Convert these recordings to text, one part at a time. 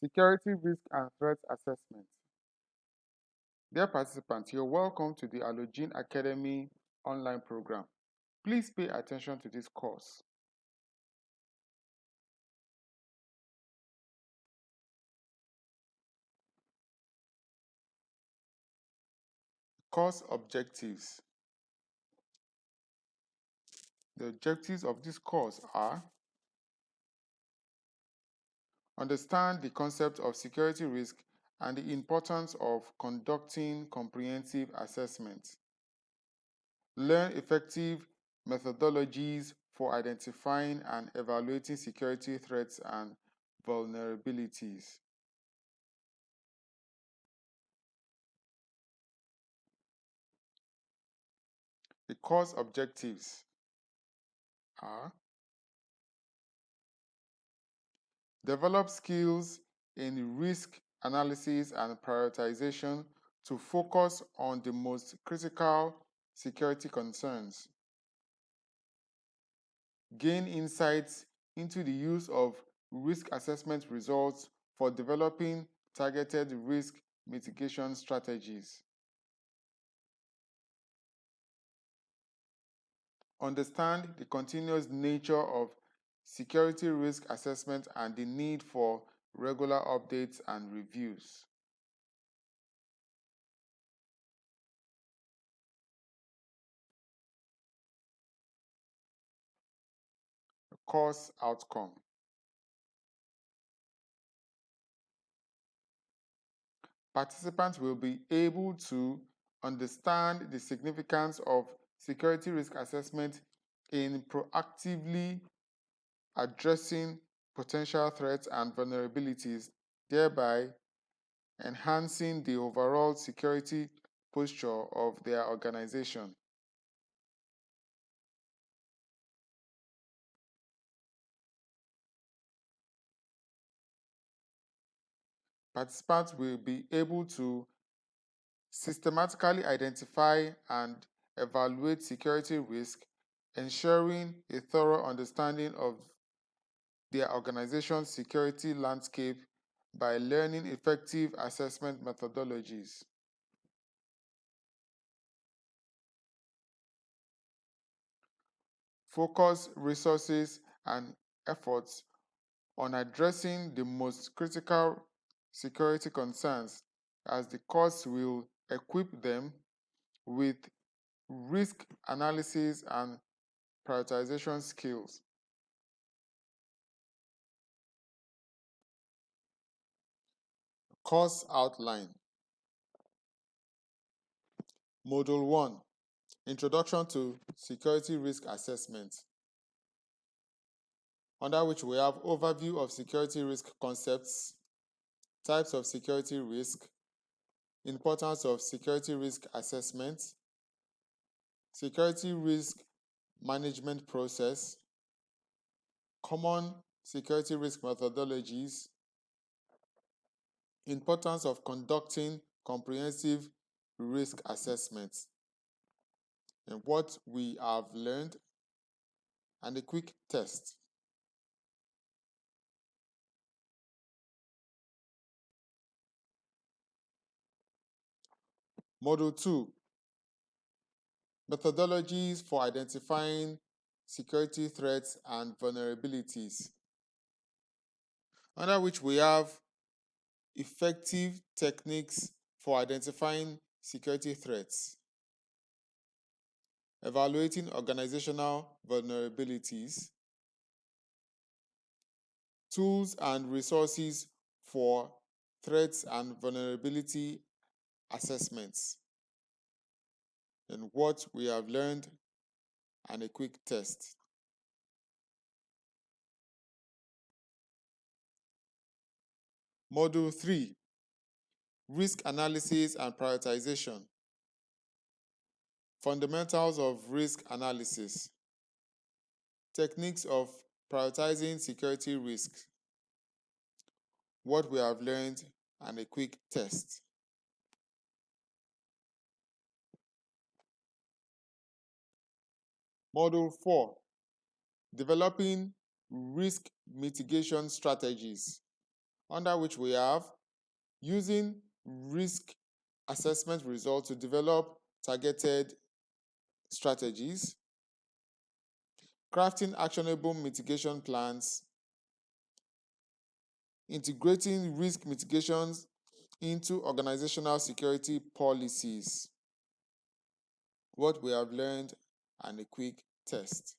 Security Risk and Threat Assessment. Dear participants, you're welcome to the Allogene Academy online program. Please pay attention to this course. Course objectives. The objectives of this course are: understand the concept of security risk and the importance of conducting comprehensive assessments. Learn effective methodologies for identifying and evaluating security threats and vulnerabilities. The course objectives are: develop skills in risk analysis and prioritization to focus on the most critical security concerns. Gain insights into the use of risk assessment results for developing targeted risk mitigation strategies. Understand the continuous nature of security risk assessment and the need for regular updates and reviews. Course outcome. Participants will be able to understand the significance of security risk assessment in proactively addressing potential threats and vulnerabilities, thereby enhancing the overall security posture of their organization. Participants will be able to systematically identify and evaluate security risk, ensuring a thorough understanding of their organization's security landscape by learning effective assessment methodologies. Focus resources and efforts on addressing the most critical security concerns, as the course will equip them with risk analysis and prioritization skills. Course outline. Module 1, Introduction to Security Risk Assessment, under which we have overview of security risk concepts, types of security risk, importance of security risk assessment, security risk management process, common security risk methodologies, importance of conducting comprehensive risk assessments, and what we have learned, and a quick test. Module 2, Methodologies for identifying security threats and vulnerabilities, under which we have effective techniques for identifying security threats, evaluating organizational vulnerabilities, tools and resources for threats and vulnerability assessments, and what we have learned, and a quick test. Module 3, Risk Analysis and Prioritization, Fundamentals of Risk Analysis, Techniques of Prioritizing Security Risks, what we have learned, and a quick test. Module 4, Developing Risk Mitigation Strategies, under which we have using risk assessment results to develop targeted strategies, crafting actionable mitigation plans, integrating risk mitigations into organizational security policies. What we have learned and a quick test.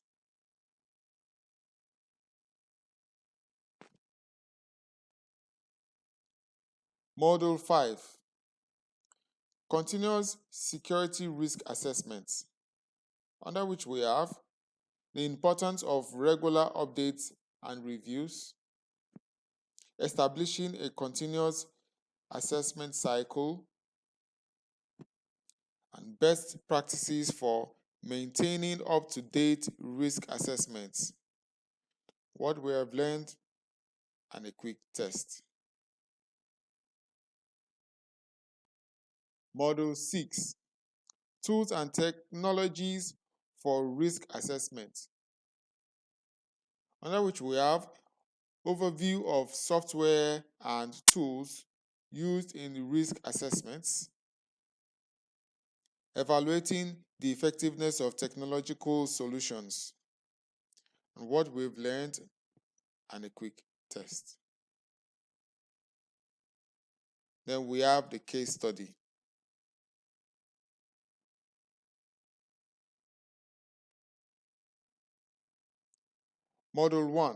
Module 5. Continuous security risk assessment, under which we have the importance of regular updates and reviews, establishing a continuous assessment cycle, and best practices for maintaining up-to-date risk assessments. What we have learned and a quick test. Module 6. Tools and technologies for risk assessment, under which we have overview of software and tools used in risk assessments, evaluating the effectiveness of technological solutions, and what we've learned and a quick test. Then we have the case study. Module 1.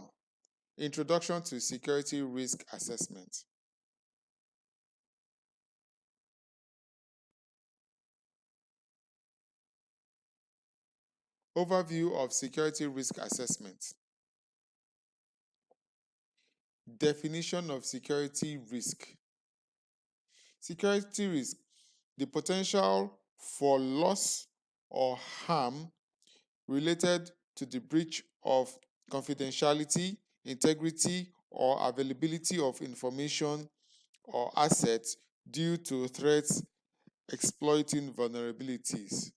Introduction to Security Risk Assessment. Overview of security risk assessment. Definition of security risk. Security risk, the potential for loss or harm related to the breach of confidentiality, integrity, or availability of information or assets due to threats exploiting vulnerabilities.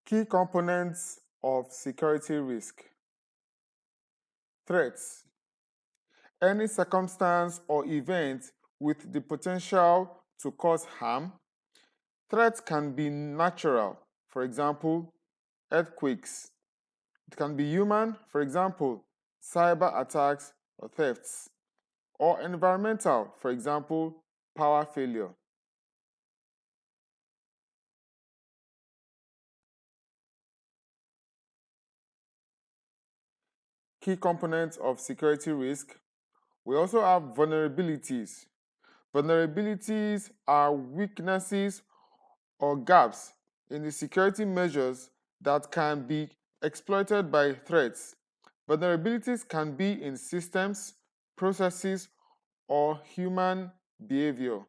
Key components of security risk. Threats. Any circumstance or event with the potential to cause harm. Threats can be natural, for example, earthquakes. It can be human, for example, cyber attacks or thefts, or environmental, for example, power failure. Key components of security risk. We also have vulnerabilities. Vulnerabilities are weaknesses or gaps in the security measures that can be exploited by threats. Vulnerabilities can be in systems, processes, or human behavior.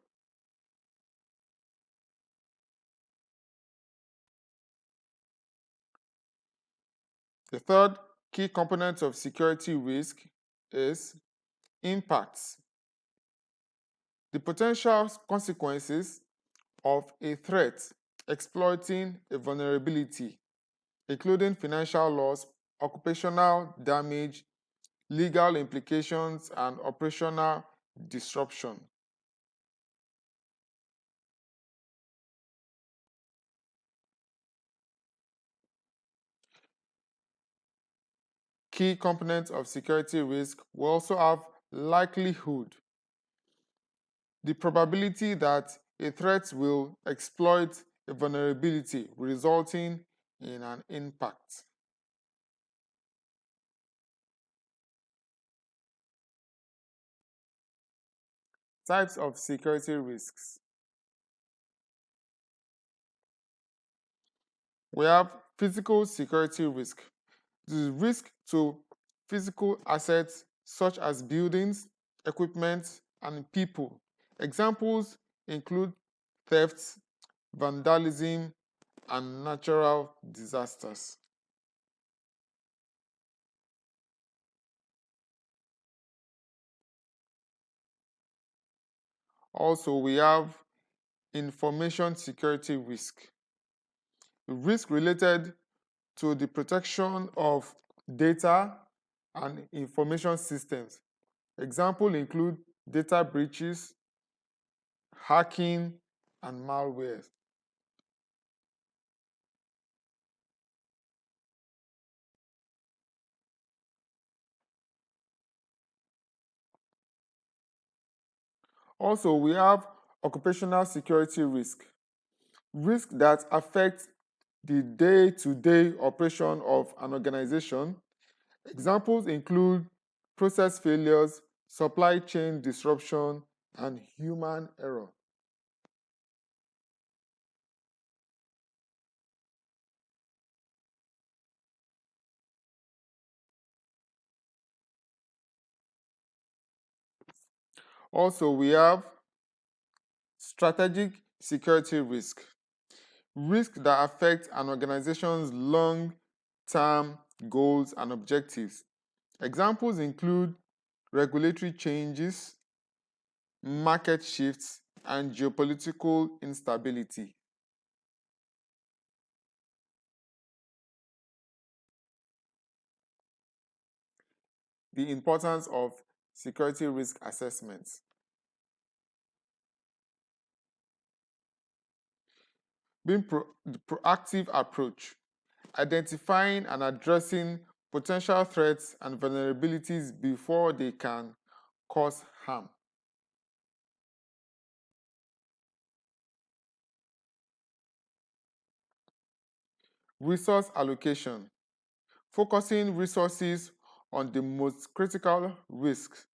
The third key component of security risk is impacts. The potential consequences of a threat exploiting a vulnerability, including financial loss, occupational damage, legal implications, and operational disruption. Key components of security risk will also have likelihood, the probability that a threat will exploit a vulnerability resulting in an impact. Types of security risks. We have physical security risk. This is risk to physical assets such as buildings, equipment, and people. Examples include thefts, vandalism, and natural disasters. Also, we have information security risk. Risk related to the protection of data and information systems. Examples include data breaches, hacking, and malware. Also, we have occupational security risk that affect the day-to-day operation of an organization. Examples include process failures, supply chain disruption, and human error. Also, we have strategic security risk that affect an organization's long-term goals and objectives. Examples include regulatory changes, market shifts, and geopolitical instability. The importance of security risk assessments. The proactive approach, identifying and addressing potential threats and vulnerabilities before they can cause harm. Resource allocation, focusing resources on the most critical risks,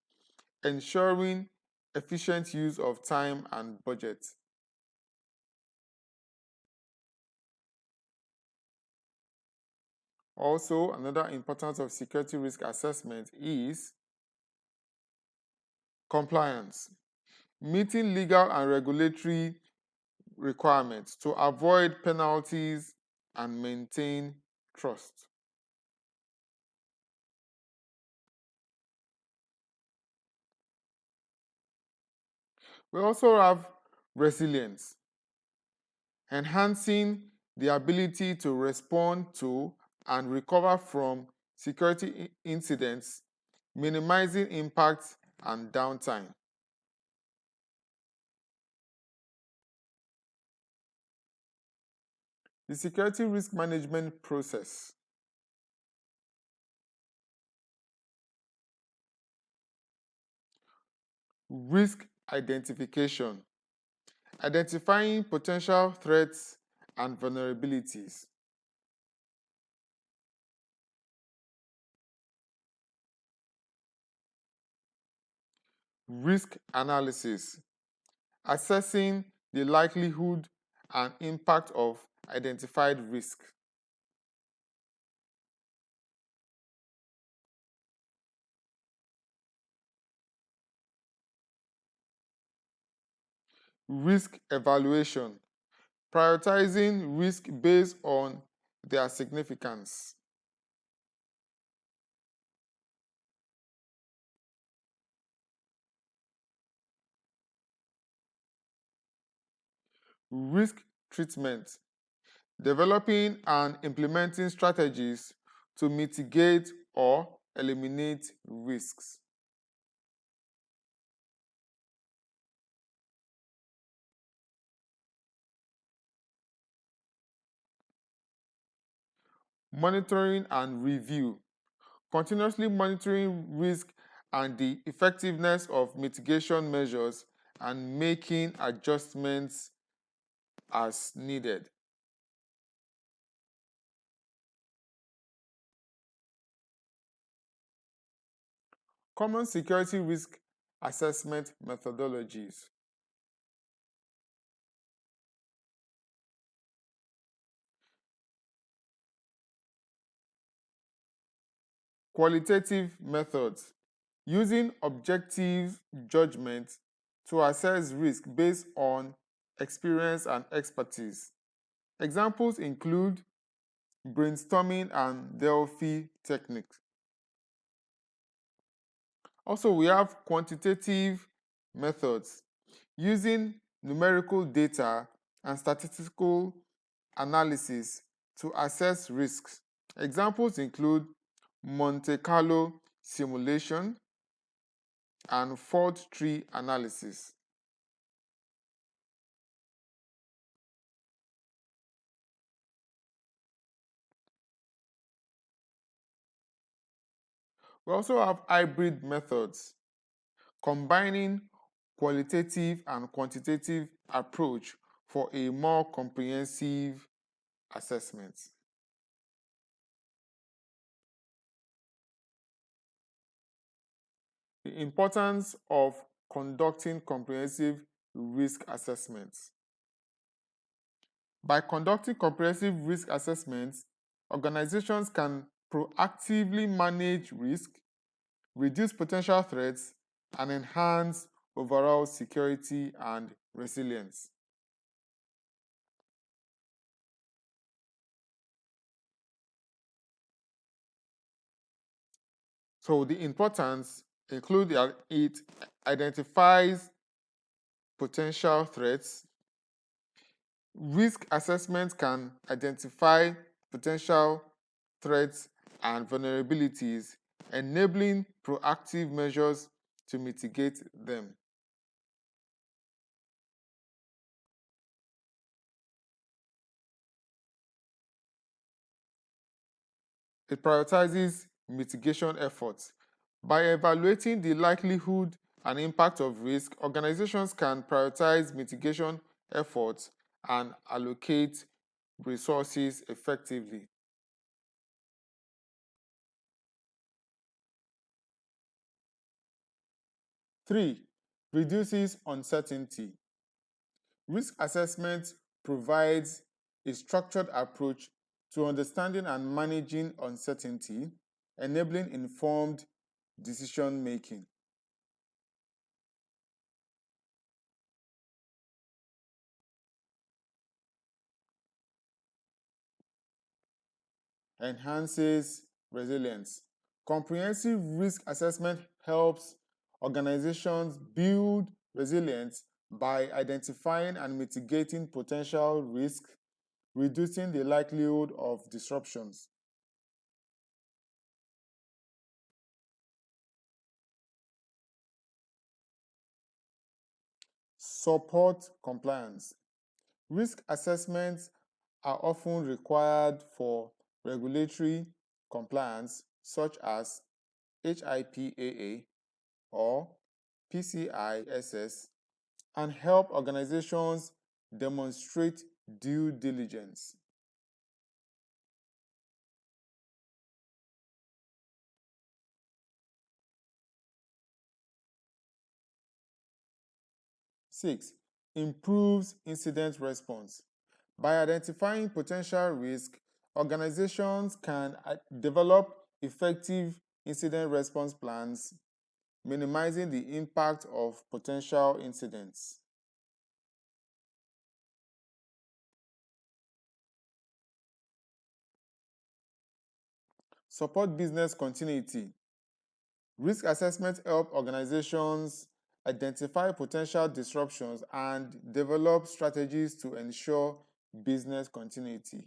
ensuring efficient use of time and budget. Also, another importance of security risk assessment is compliance, meeting legal and regulatory requirements to avoid penalties and maintain trust. We also have resilience, enhancing the ability to respond to and recover from security incidents, minimizing impact and downtime. The security risk management process. Risk identification, identifying potential threats and vulnerabilities. Risk analysis, assessing the likelihood and impact of identified risk. Risk evaluation, prioritizing risk based on their significance. Risk treatment, developing and implementing strategies to mitigate or eliminate risks. Monitoring and review, continuously monitoring risk and the effectiveness of mitigation measures and making adjustments as needed. Common security risk assessment methodologies. Qualitative methods, using objective judgment to assess risk based on experience and expertise. Examples include brainstorming and Delphi techniques. Also, we have quantitative methods, using numerical data and statistical analysis to assess risks. Examples include Monte Carlo simulation and fault tree analysis. We also have hybrid methods, combining qualitative and quantitative approach for a more comprehensive assessment. The importance of conducting comprehensive risk assessments. By conducting comprehensive risk assessments, organizations can proactively manage risk, reduce potential threats, and enhance overall security and resilience. So the importance include that it identifies potential threats. Risk assessment can identify potential threats and vulnerabilities, enabling proactive measures to mitigate them. It prioritizes mitigation efforts. By evaluating the likelihood and impact of risk, organizations can prioritize mitigation efforts and allocate resources effectively. 3. Reduces uncertainty. Risk assessment provides a structured approach to understanding and managing uncertainty, enabling informed decision making. Enhances resilience. Comprehensive risk assessment helps organizations build resilience by identifying and mitigating potential risk, reducing the likelihood of disruptions. Support compliance. Risk assessments are often required for regulatory compliance, such as HIPAA or PCI-SS, and help organizations demonstrate due diligence. Six, improves incident response. By identifying potential risk, organizations can develop effective incident response plans, minimizing the impact of potential incidents. Support business continuity. Risk assessment help organizations identify potential disruptions and develop strategies to ensure business continuity.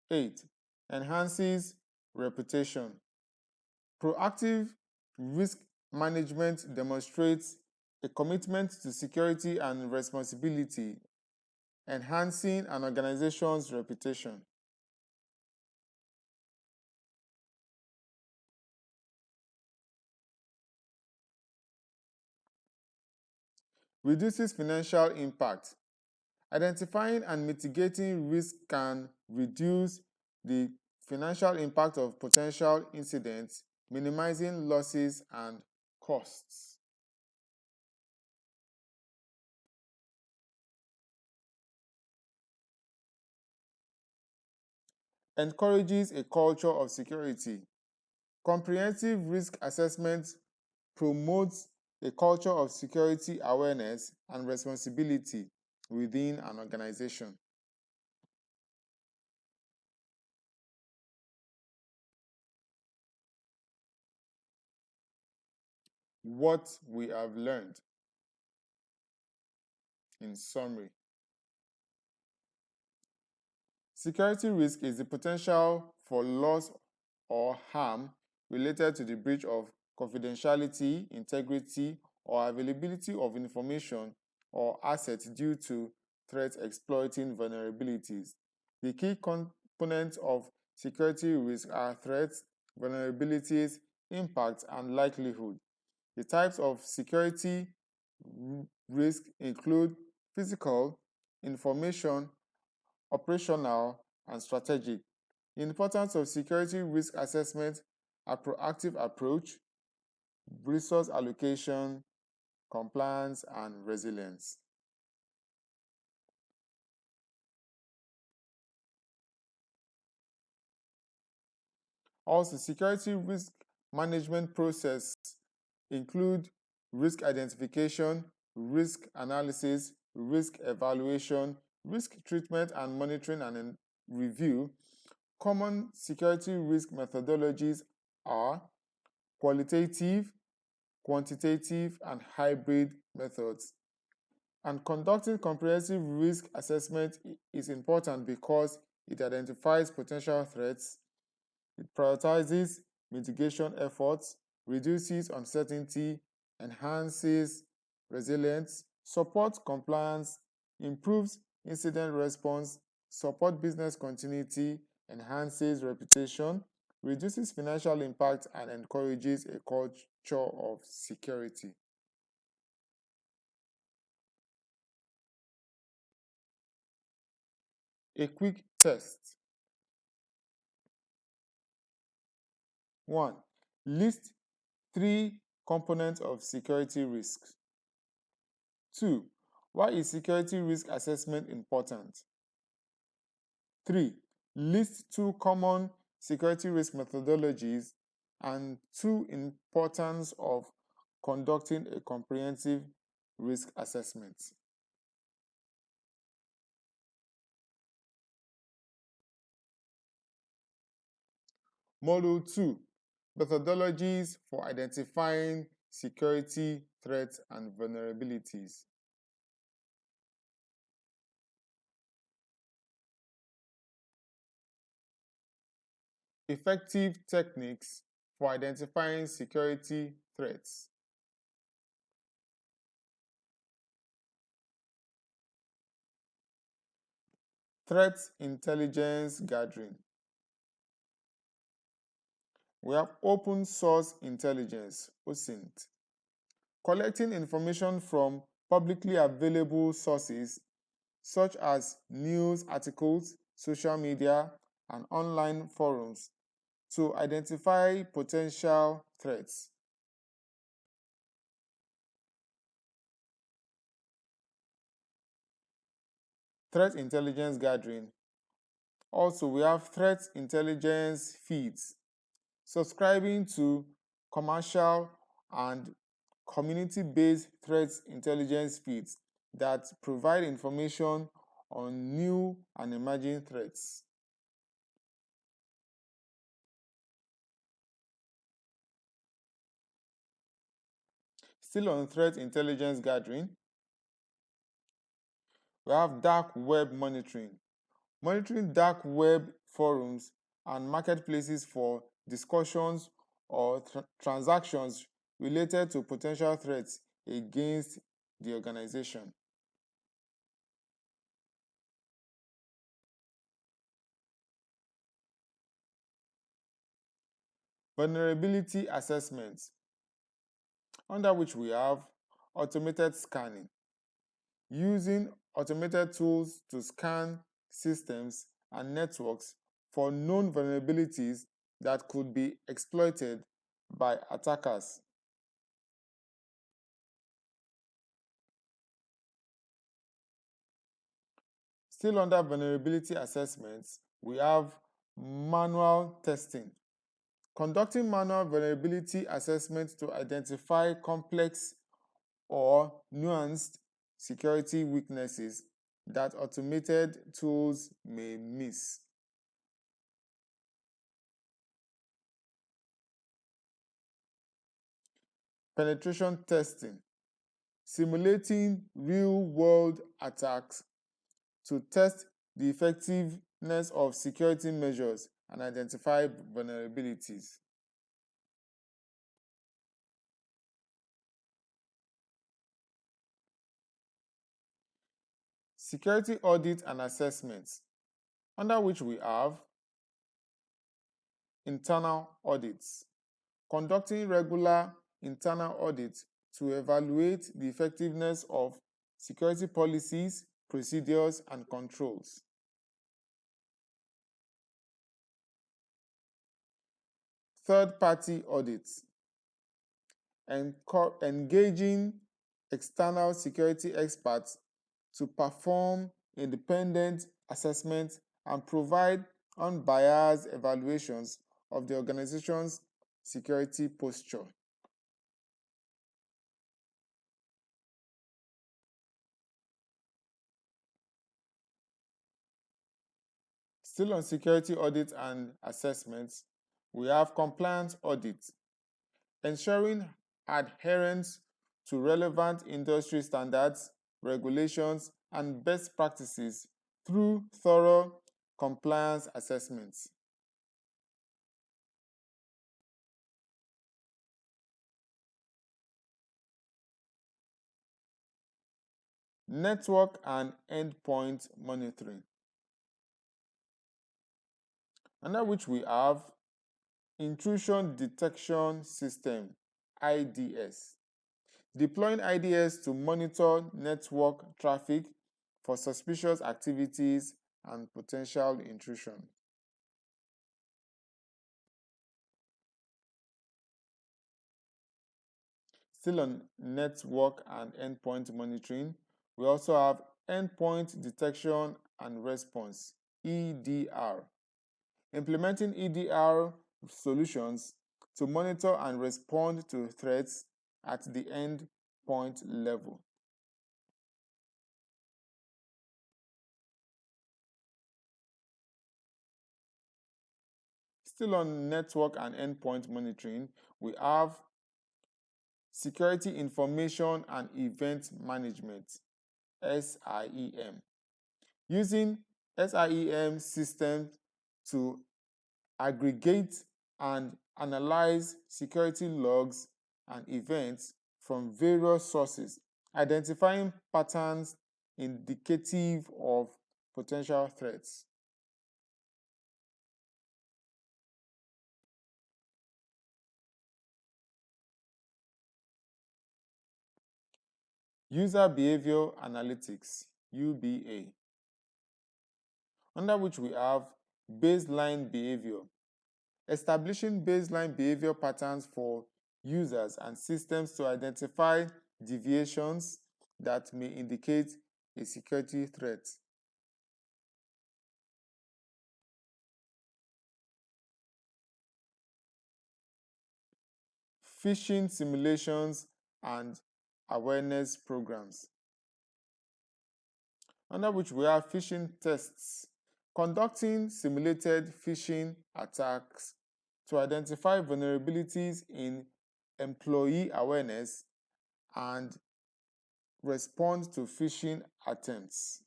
Eight, enhances reputation. Proactive risk management demonstrates a commitment to security and responsibility, enhancing an organization's reputation. Reduces financial impact. Identifying and mitigating risk can reduce the financial impact of potential incidents, minimizing losses and costs. Encourages a culture of security. Comprehensive risk assessment promotes a culture of security awareness and responsibility within an organization. what we have learned. In summary, security risk is the potential for loss or harm related to the breach of confidentiality, integrity, or availability of information or assets due to threats exploiting vulnerabilities. The key components of security risk are threats, vulnerabilities, impact, and likelihood. The types of security risk include physical, information, operational, and strategic. The importance of security risk assessment, a proactive approach, resource allocation, compliance, and resilience. Also, security risk management process include risk identification, risk analysis, risk evaluation, risk treatment and monitoring and review. Common security risk methodologies are qualitative, quantitative, and hybrid methods. And conducting comprehensive risk assessment is important because it identifies potential threats, it prioritizes mitigation efforts, reduces uncertainty, enhances resilience, supports compliance, improves incident response, supports business continuity, enhances reputation, reduces financial impact, and encourages a culture of security. A quick test. 1. List 3 components of security risk. 2. Why is security risk assessment important? 3. List 2 common security risk methodologies and 2 importance of conducting a comprehensive risk assessment. Module 2. Methodologies for identifying security threats and vulnerabilities. Effective techniques for identifying security threats. Threat intelligence gathering. We have open source intelligence, OSINT. Collecting information from publicly available sources such as news articles, social media, and online forums to identify potential threats. Threat intelligence gathering. Also, we have threat intelligence feeds. Subscribing to commercial and community-based threat intelligence feeds that provide information on new and emerging threats. Still on threat intelligence gathering, we have dark web monitoring. Monitoring dark web forums and marketplaces for discussions or transactions related to potential threats against the organization. Vulnerability assessments, under which we have automated scanning. Using automated tools to scan systems and networks for known vulnerabilities that could be exploited by attackers. Still under vulnerability assessments, we have manual testing. Conducting manual vulnerability assessments to identify complex or nuanced security weaknesses that automated tools may miss. penetration testing, simulating real-world attacks to test the effectiveness of security measures and identify vulnerabilities. Security audit and assessments, under which we have internal audits, conducting regular internal audits to evaluate the effectiveness of security policies, procedures, and controls. Third-party audits, engaging external security experts to perform independent assessments and provide unbiased evaluations of the organization's security posture. Still on security audits and assessments, we have compliance audits, ensuring adherence to relevant industry standards, regulations, and best practices through thorough compliance assessments. Network and endpoint monitoring, under which we have intrusion detection system, IDS. Deploying IDS to monitor network traffic for suspicious activities and potential intrusion. Still on network and endpoint monitoring, we also have endpoint detection and response, EDR. Implementing EDR solutions to monitor and respond to threats at the endpoint level. Still on network and endpoint monitoring, we have security information and event management, SIEM. Using SIEM systems to aggregate and analyze security logs and events from various sources, identifying patterns indicative of potential threats. User behavior analytics, UBA, under which we have baseline behavior, establishing baseline behavior patterns for users and systems to identify deviations that may indicate a security threat. Phishing simulations and awareness programs, under which we have phishing tests, conducting simulated phishing attacks to identify vulnerabilities in employee awareness and respond to phishing attempts.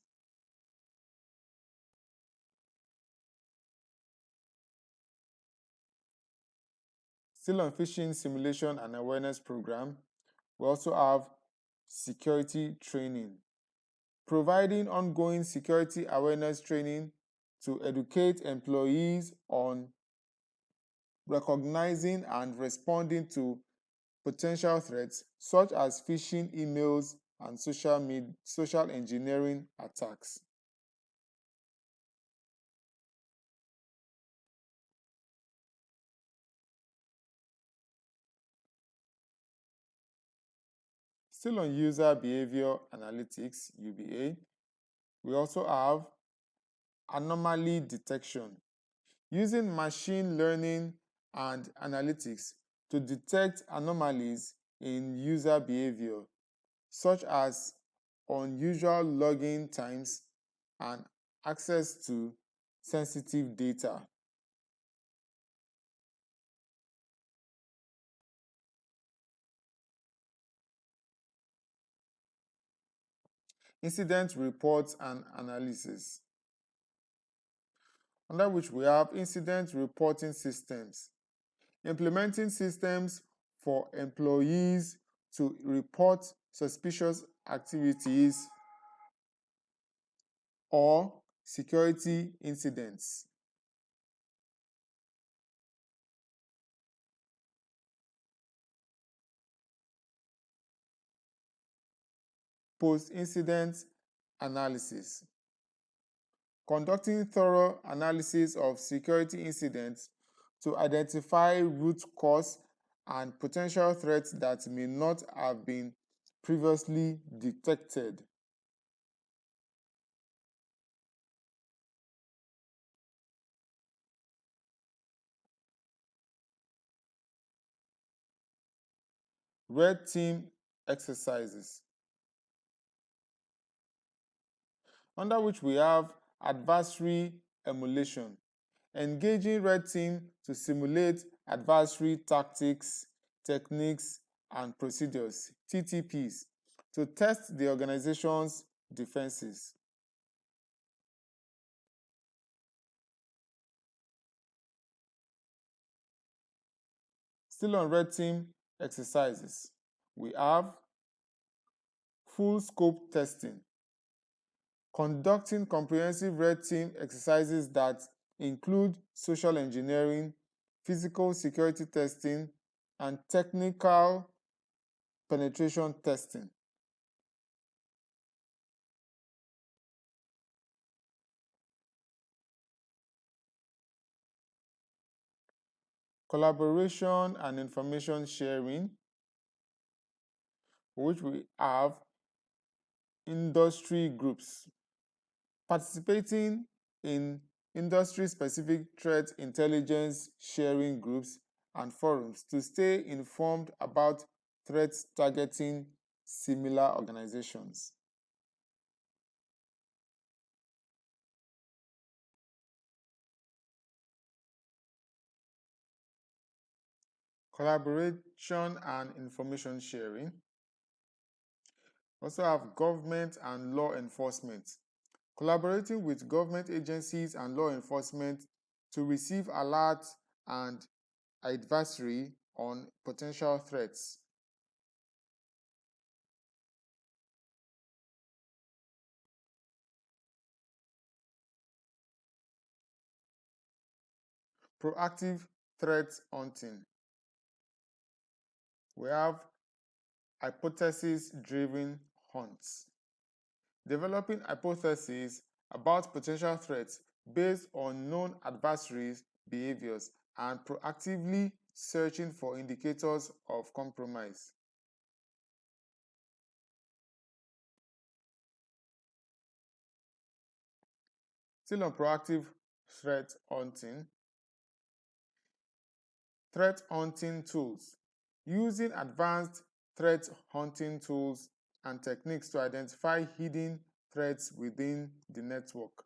Still on phishing simulation and awareness program, we also have security training, providing ongoing security awareness training to educate employees on recognizing and responding to potential threats such as phishing emails and social engineering attacks. Still on user behavior analytics, UBA, we also have anomaly detection, using machine learning and analytics to detect anomalies in user behavior, such as unusual login times and access to sensitive data. incident reports and analysis, under which we have incident reporting systems, implementing systems for employees to report suspicious activities or security incidents. Post-incident analysis, conducting thorough analysis of security incidents to identify root cause and potential threats that may not have been previously detected. Red team exercises, under which we have adversary emulation, engaging red team to simulate adversary tactics, techniques, and procedures, TTPs, to test the organization's defenses. Still on red team exercises, we have full scope testing, conducting comprehensive red team exercises that include social engineering, physical security testing, and technical penetration testing. Collaboration and information sharing, for which we have industry groups, participating in industry-specific threat intelligence sharing groups and forums to stay informed about threats targeting similar organizations. Collaboration and information sharing. Also have government and law enforcement, collaborating with government agencies and law enforcement to receive alerts and advisory on potential threats. Proactive threat hunting. We have hypothesis-driven hunts, developing hypotheses about potential threats based on known adversaries' behaviors and proactively searching for indicators of compromise. Still on proactive threat hunting, threat hunting tools, using advanced threat hunting tools and techniques to identify hidden threats within the network.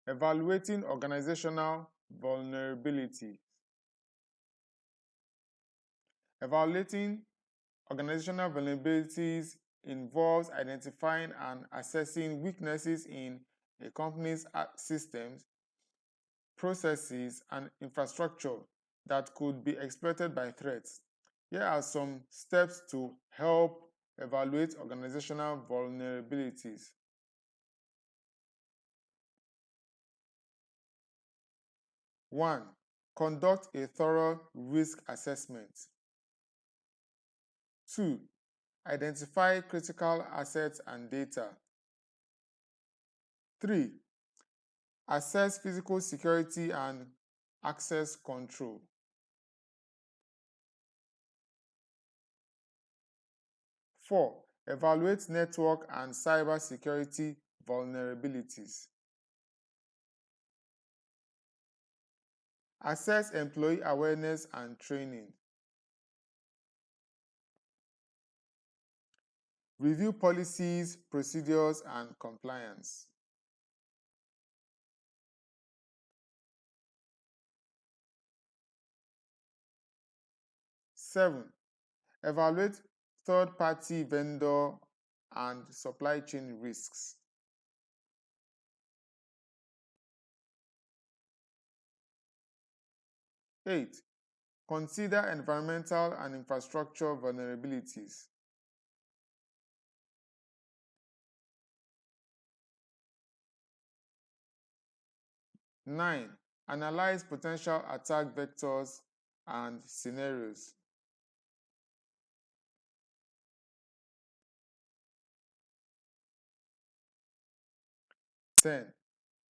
Evaluating organizational vulnerabilities. Evaluating organizational vulnerabilities involves identifying and assessing weaknesses in a company's systems, processes, and infrastructure that could be exploited by threats. Here are some steps to help evaluate organizational vulnerabilities. One, conduct a thorough risk assessment. Two, identify critical assets and data. Three, assess physical security and access control. Four, evaluate network and cyber security vulnerabilities. Assess employee awareness and training. Review policies, procedures, and compliance. 7, Evaluate third-party vendor and supply chain risks. Eight, consider environmental and infrastructure vulnerabilities. 9, analyze potential attack vectors and scenarios. 10,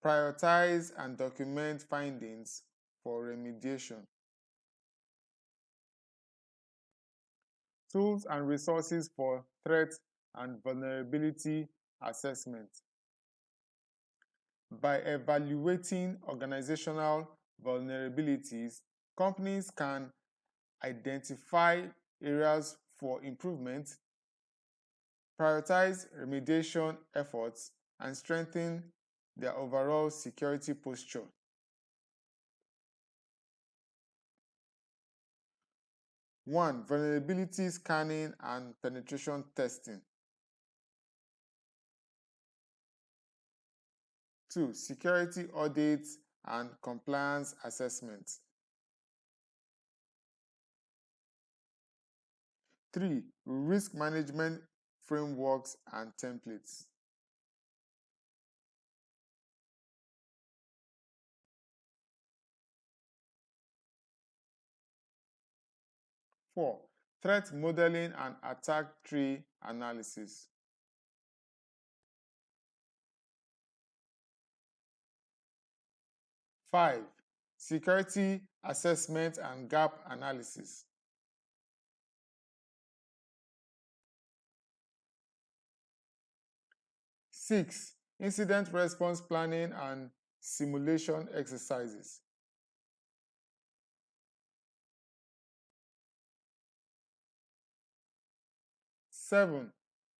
prioritize and document findings for remediation. Tools and resources for threat and vulnerability assessment. By evaluating organizational vulnerabilities, companies can identify areas for improvement, prioritize remediation efforts, and strengthen their overall security posture. 1, vulnerability scanning and penetration testing. 2, security audits and compliance assessments. 3, risk management frameworks and templates. 4, threat modeling and attack tree analysis. 5, security assessment and gap analysis. 6, incident response planning and simulation exercises. 7,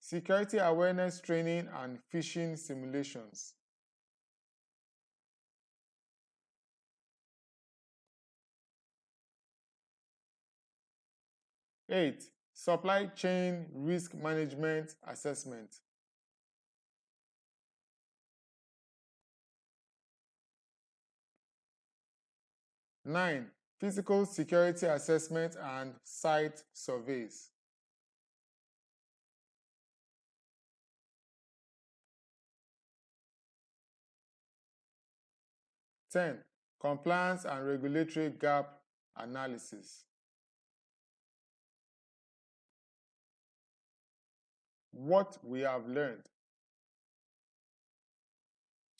security awareness training and phishing simulations. 8, supply chain risk management assessment. 9, physical security assessment and site surveys. 10, compliance and regulatory gap analysis. What we have learned.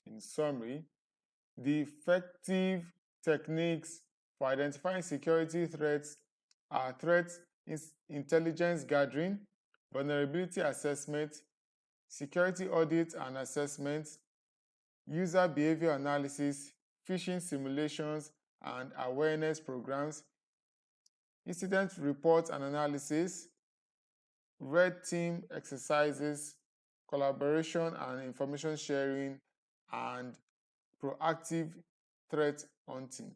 In summary, the effective techniques for identifying security threats are threat intelligence gathering, vulnerability assessment, security audit and assessment, user behavior analysis, phishing simulations and awareness programs, incident report and analysis, red team exercises, collaboration and information sharing, and proactive threat hunting.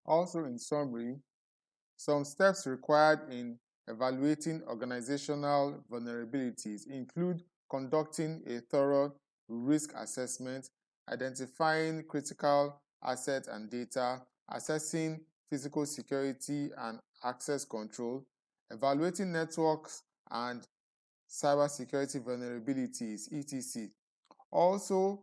Also, in summary, some steps required in evaluating organizational vulnerabilities include conducting a thorough risk assessment, identifying critical assets and data, assessing physical security and access control, evaluating networks and cybersecurity vulnerabilities, etc. Also,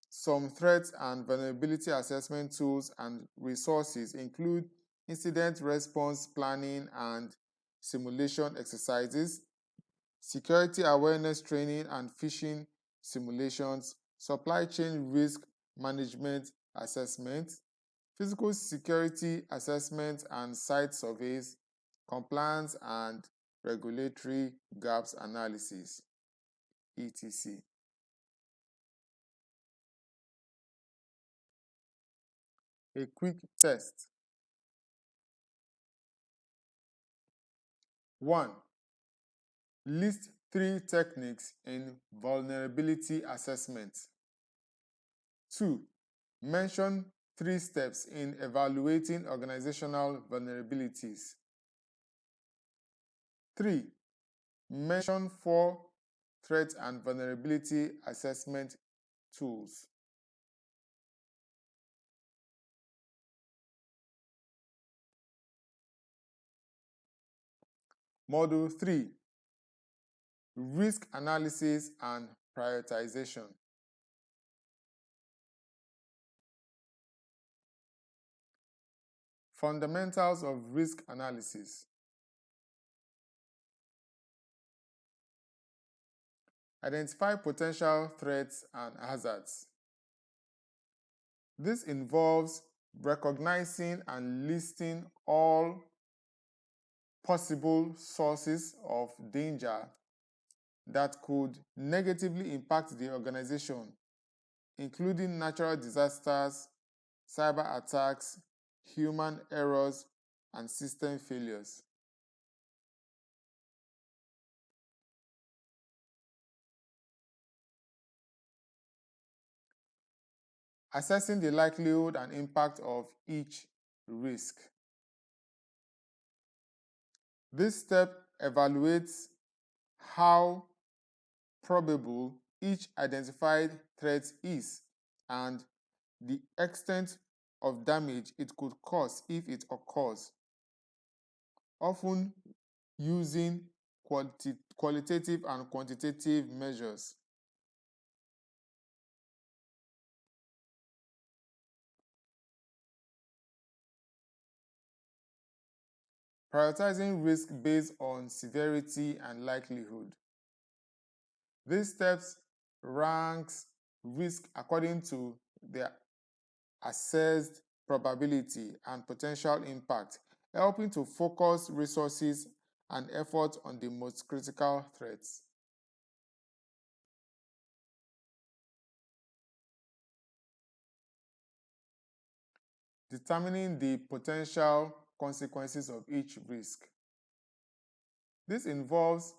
some threats and vulnerability assessment tools and resources include incident response planning and simulation exercises, security awareness training and phishing simulations, supply chain risk management assessment, physical security assessment and site surveys, compliance and regulatory gaps analysis, etc. A quick test. 1. List 3 techniques in vulnerability assessment. 2. Mention 3 steps in evaluating organizational vulnerabilities. 3. Mention 4 threat and vulnerability assessment tools. Module 3. Risk analysis and prioritization. Fundamentals of risk analysis. Identify potential threats and hazards. This involves recognizing and listing all possible sources of danger that could negatively impact the organization, including natural disasters, cyber attacks, human errors, and system failures. Assessing the likelihood and impact of each risk. This step evaluates how probable each identified threat is and the extent of damage it could cause if it occurs, often using qualitative and quantitative measures. Prioritizing risk based on severity and likelihood. These steps ranks risk according to their assessed probability and potential impact, helping to focus resources and effort on the most critical threats. Determining the potential consequences of each risk. This involves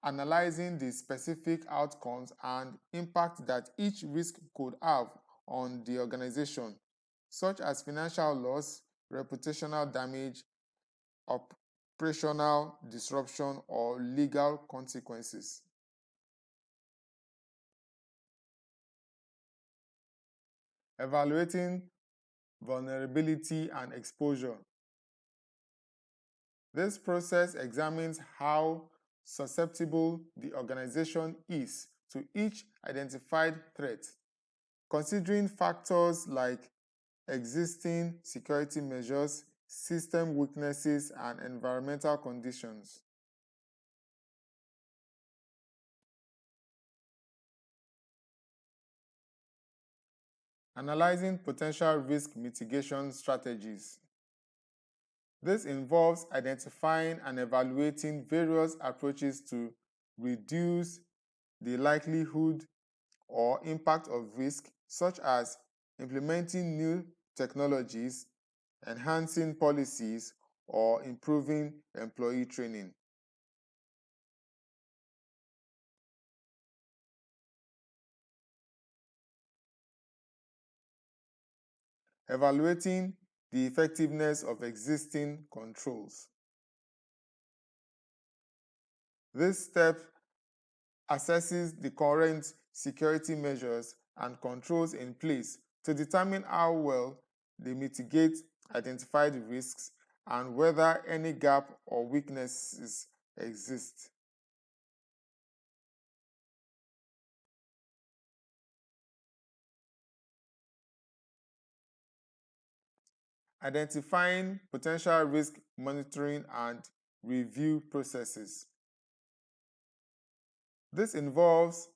analyzing the specific outcomes and impact that each risk could have on the organization, such as financial loss, reputational damage, operational disruption, or legal consequences. Evaluating vulnerability and exposure. This process examines how susceptible the organization is to each identified threat, considering factors like existing security measures, system weaknesses, and environmental conditions. Analyzing potential risk mitigation strategies. This involves identifying and evaluating various approaches to reduce the likelihood or impact of risk, such as implementing new technologies, enhancing policies, or improving employee training. Evaluating the effectiveness of existing controls. This step assesses the current security measures and controls in place to determine how well they mitigate identified risks and whether any gap or weaknesses exist. Identifying potential risk monitoring and review processes. This involves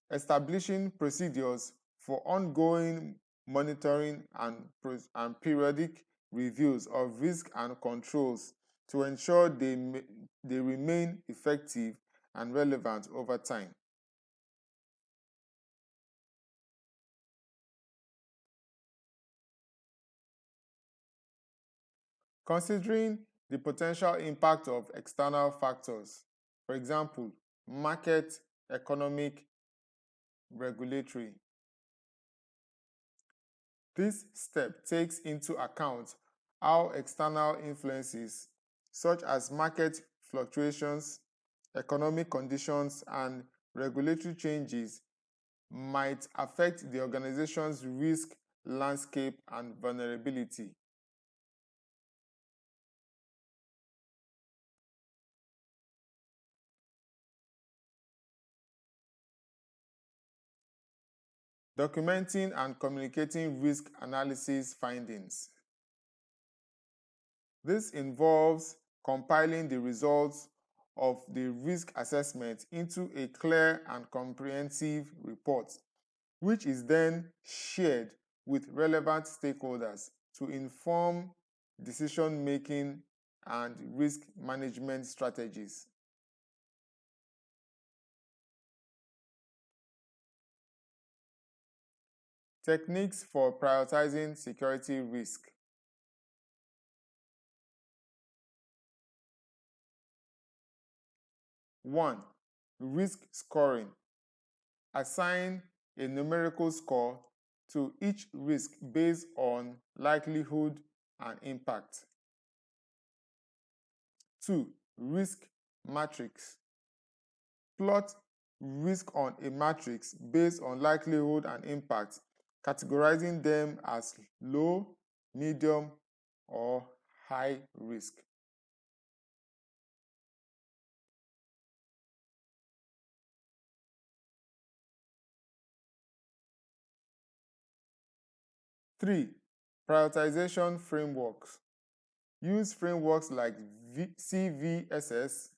establishing procedures for ongoing monitoring and periodic reviews of risk and controls to ensure they remain effective and relevant over time. Considering the potential impact of external factors, for example, market, economic, regulatory. This step takes into account how external influences, such as market fluctuations, economic conditions, and regulatory changes, might affect the organization's risk landscape and vulnerability. Documenting and communicating risk analysis findings. This involves compiling the results of the risk assessment into a clear and comprehensive report, which is then shared with relevant stakeholders to inform decision-making and risk management strategies. Techniques for prioritizing security risk. 1. Risk scoring. Assign a numerical score to each risk based on likelihood and impact. 2. Risk matrix. Plot risk on a matrix based on likelihood and impact, categorizing them as low, medium, or high risk. 3. Prioritization frameworks. Use frameworks like CVSS,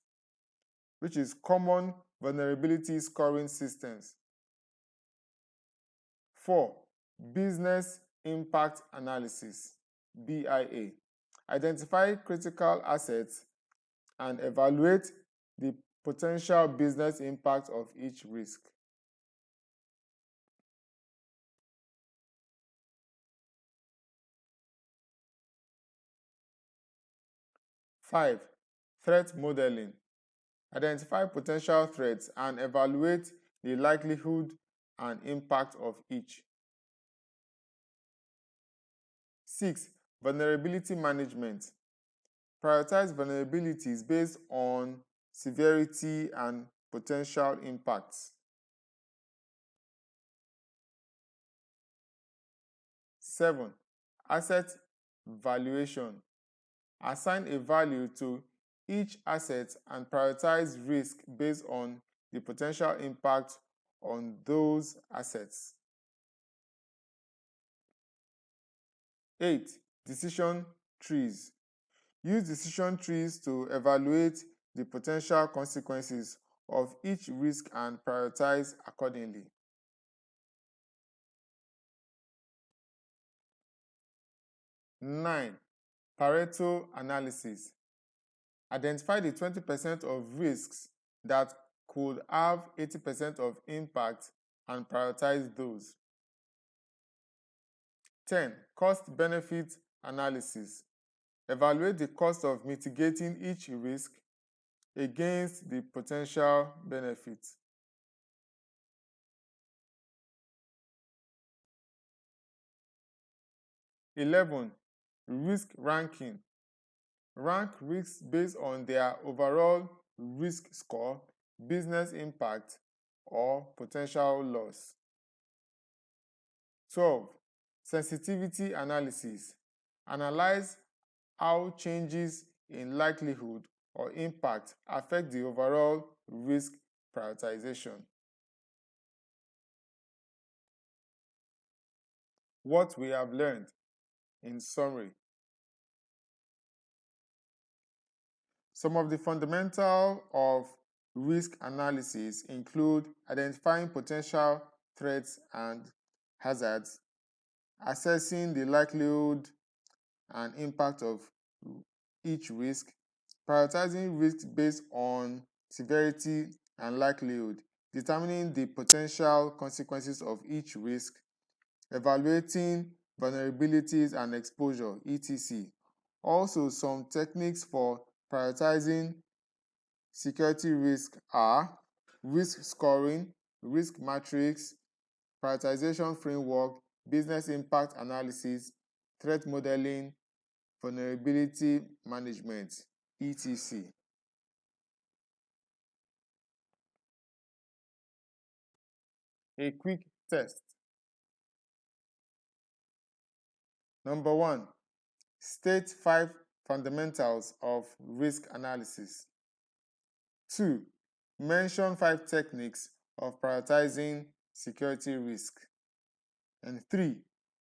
which is Common Vulnerability Scoring Systems. 4. Business Impact Analysis, BIA. Identify critical assets and evaluate the potential business impact of each risk. 5. Threat modeling. Identify potential threats and evaluate the likelihood and impact of each. 6. Vulnerability management. Prioritize vulnerabilities based on severity and potential impacts. 7. Asset valuation. Assign a value to each asset and prioritize risk based on the potential impact on those assets. 8. Decision trees. Use decision trees to evaluate the potential consequences of each risk and prioritize accordingly. 9. Pareto analysis. Identify the 20% of risks that could have 80% of impact and prioritize those. 10. Cost-benefit analysis. Evaluate the cost of mitigating each risk against the potential benefits. 11. Risk ranking. Rank risks based on their overall risk score, business impact, or potential loss. 12. Sensitivity analysis. Analyze how changes in likelihood or impact affect the overall risk prioritization. What we have learned in summary. Some of the fundamentals of risk analysis include identifying potential threats and hazards, assessing the likelihood and impact of each risk, prioritizing risks based on severity and likelihood, determining the potential consequences of each risk, evaluating vulnerabilities and exposure, etc. Also, some techniques for prioritizing security risk are risk scoring, risk matrix, prioritization framework, business impact analysis, threat modeling, vulnerability management, etc. A quick test. Number 1, state 5 fundamentals of risk analysis. 2, mention 5 techniques of prioritizing security risk. And 3,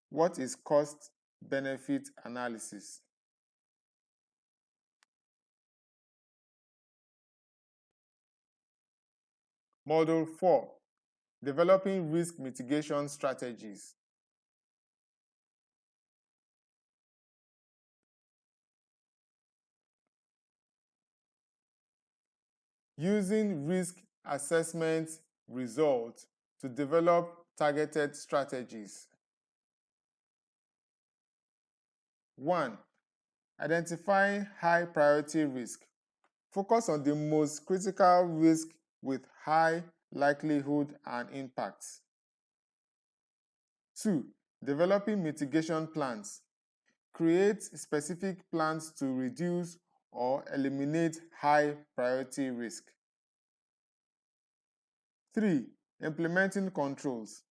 what is cost-benefit analysis? Module 4, developing risk mitigation strategies. Using risk assessment results to develop targeted strategies. 1, identifying high priority risk. Focus on the most critical risk with high likelihood and impact. 2, developing mitigation plans. Create specific plans to reduce or eliminate high priority risk. 3, implementing controls.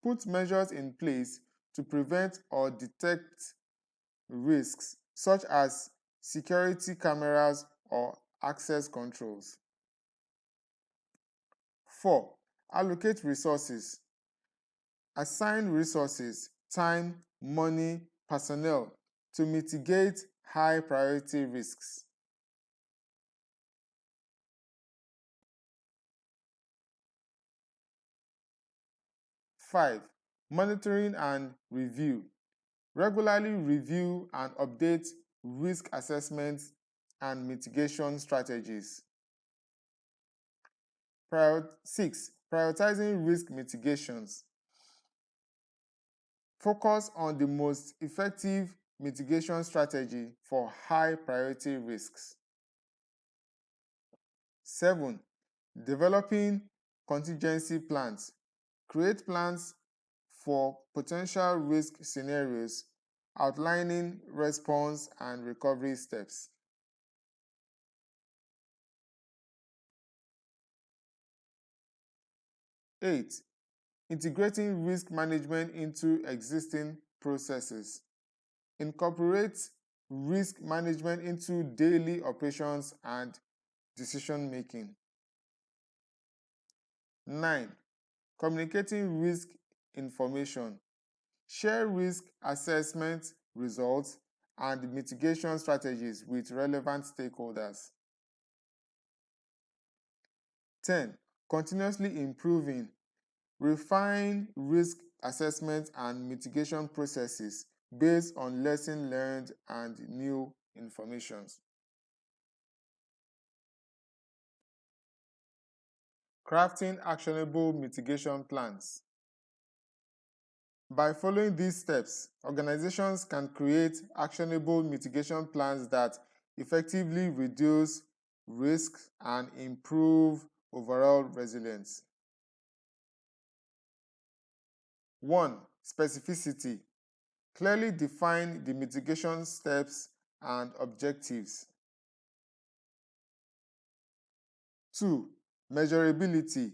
Put measures in place to prevent or detect risks, such as security cameras or access controls. 4, allocate resources. Assign resources, time, money, personnel to mitigate high priority risks. Five, monitoring and review. Regularly review and update risk assessments and mitigation strategies. 6, prioritizing risk mitigations. Focus on the most effective mitigation strategy for high priority risks. 7, developing contingency plans. Create plans for potential risk scenarios, outlining response and recovery steps. 8, integrating risk management into existing processes. Incorporate risk management into daily operations and decision-making. 9, communicating risk information. Share risk assessment results and mitigation strategies with relevant stakeholders. 10, continuously improving. Refine risk assessment and mitigation processes based on lessons learned and new information. Crafting actionable mitigation plans. By following these steps, organizations can create actionable mitigation plans that effectively reduce risk and improve overall resilience. 1, specificity. Clearly define the mitigation steps and objectives. 2, measurability.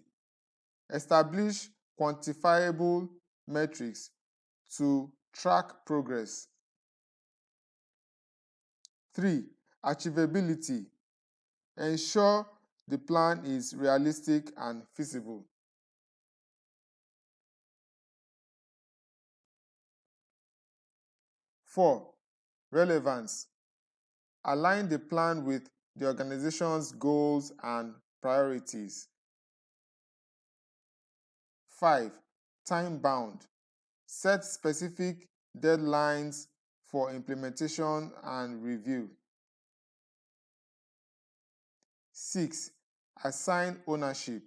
Establish quantifiable metrics to track progress. 3, achievability. Ensure the plan is realistic and feasible. 4, relevance. Align the plan with the organization's goals and priorities. 5, time-bound. Set specific deadlines for implementation and review. 6, assign ownership.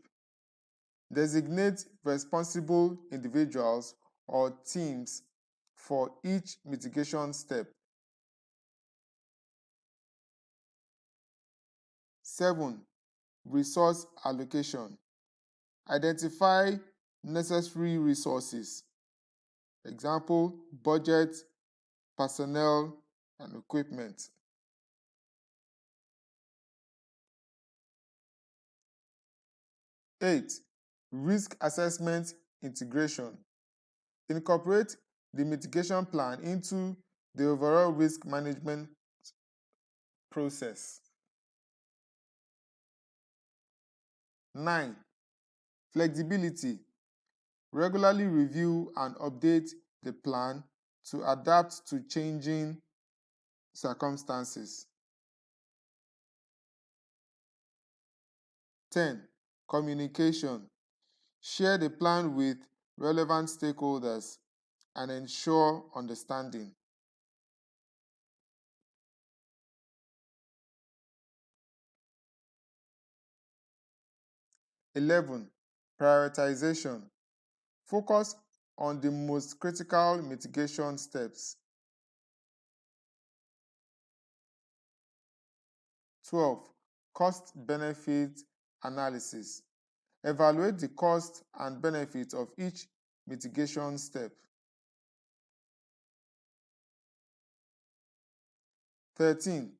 Designate responsible individuals or teams for each mitigation step. 7, resource allocation. Identify necessary resources. Example, budget, personnel, and equipment. 8. Risk assessment integration. Incorporate the mitigation plan into the overall risk management process. 9. Flexibility. Regularly review and update the plan to adapt to changing circumstances. 10. Communication. Share the plan with relevant stakeholders and ensure understanding. 11. Prioritization. Focus on the most critical mitigation steps. 12. Cost-benefit analysis. Evaluate the cost and benefit of each mitigation step. 13.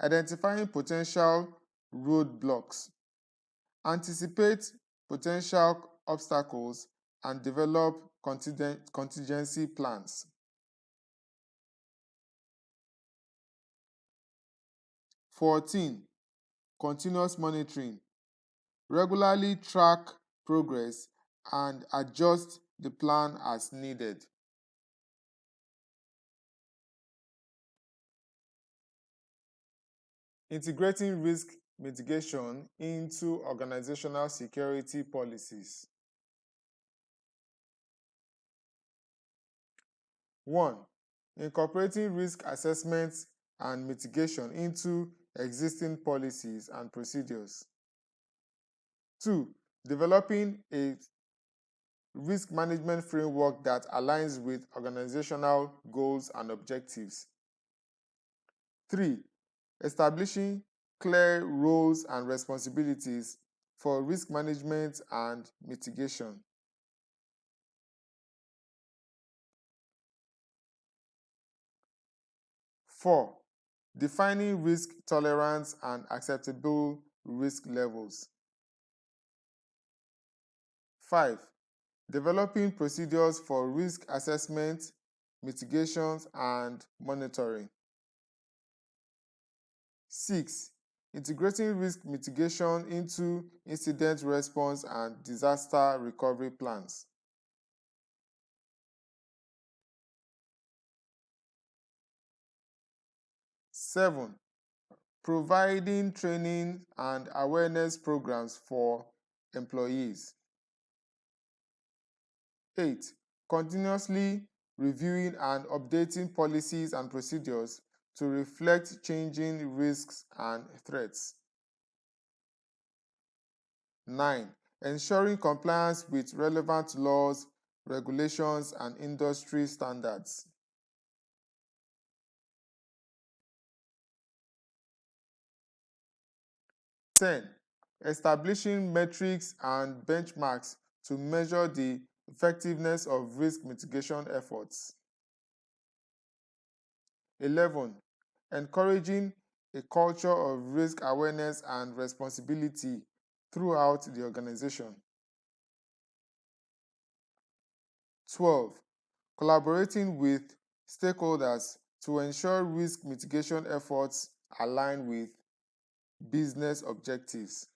Identifying potential roadblocks. Anticipate potential obstacles and develop contingency plans. 14. Continuous monitoring. Regularly track progress and adjust the plan as needed. Integrating risk mitigation into organizational security policies. 1. Incorporating risk assessments and mitigation into existing policies and procedures. 2. Developing a risk management framework that aligns with organizational goals and objectives. 3. Establishing clear roles and responsibilities for risk management and mitigation. Four, defining risk tolerance and acceptable risk levels. 5. Developing procedures for risk assessment, mitigations, and monitoring. 6. Integrating risk mitigation into incident response and disaster recovery plans. 7. Providing training and awareness programs for employees. 8. Continuously reviewing and updating policies and procedures to reflect changing risks and threats. 9. Ensuring compliance with relevant laws, regulations, and industry standards. 10. Establishing metrics and benchmarks to measure the effectiveness of risk mitigation efforts. 11. Encouraging a culture of risk awareness and responsibility throughout the organization. 12. Collaborating with stakeholders to ensure risk mitigation efforts align with business objectives.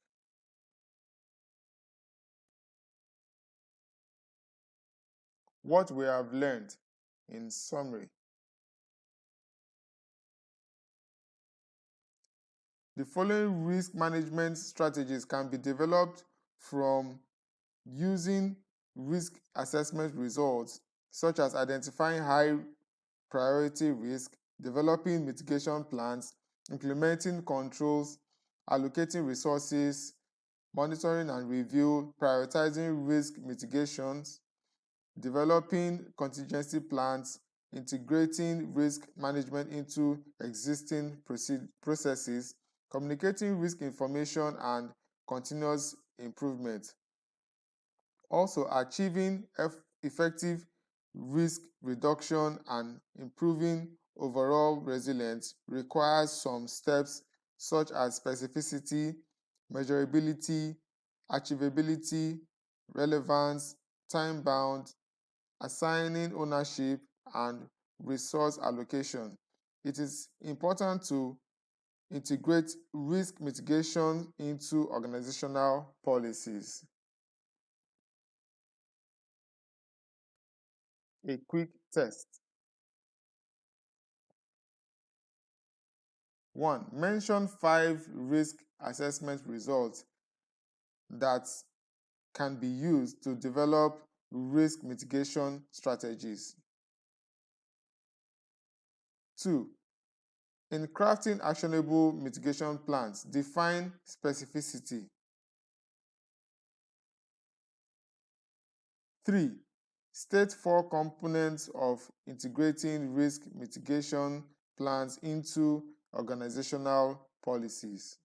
What we have learned in summary. The following risk management strategies can be developed from using risk assessment results, such as identifying high priority risk, developing mitigation plans, implementing controls, allocating resources, monitoring and review, prioritizing risk mitigations, developing contingency plans, integrating risk management into existing processes, communicating risk information, and continuous improvement. Also, achieving effective risk reduction and improving overall resilience requires some steps such as specificity, measurability, achievability, relevance, time bound, assigning ownership, and resource allocation. It is important to integrate risk mitigation into organizational policies. A quick test. 1. Mention 5 risk assessment results that can be used to develop risk mitigation strategies. 2. In crafting actionable mitigation plans, define specificity. 3. State 4 components of integrating risk mitigation plans into organizational policies.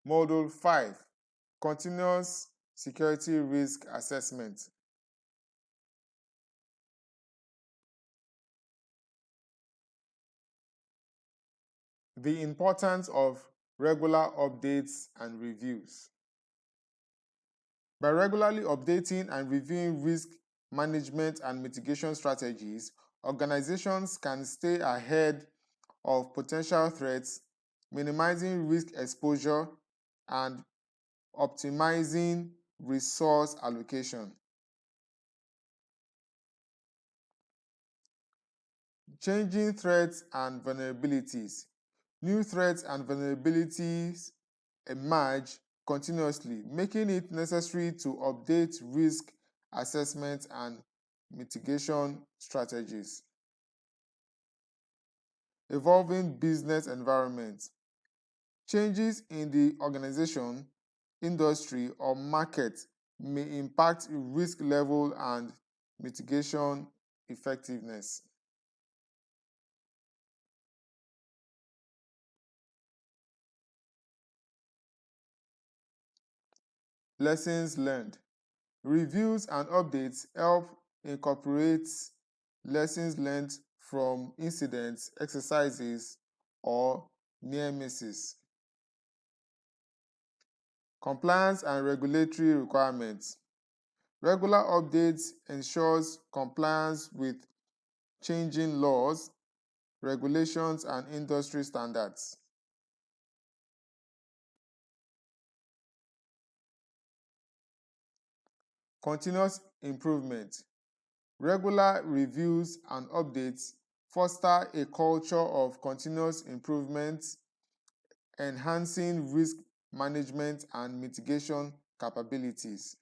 Module 5. Continuous security risk assessment. The importance of regular updates and reviews. By regularly updating and reviewing risk management and mitigation strategies, organizations can stay ahead of potential threats, minimizing risk exposure, and optimizing resource allocation. Changing threats and vulnerabilities. New threats and vulnerabilities emerge continuously, making it necessary to update risk assessment and mitigation strategies. Evolving business environment. Changes in the organization, industry, or market may impact risk level and mitigation effectiveness. Lessons learned. Reviews and updates help incorporate lessons learned from incidents, exercises, or near misses. Compliance and regulatory requirements. Regular updates ensures compliance with changing laws, regulations, and industry standards. Continuous improvement. Regular reviews and updates foster a culture of continuous improvement, enhancing risk management and mitigation capabilities.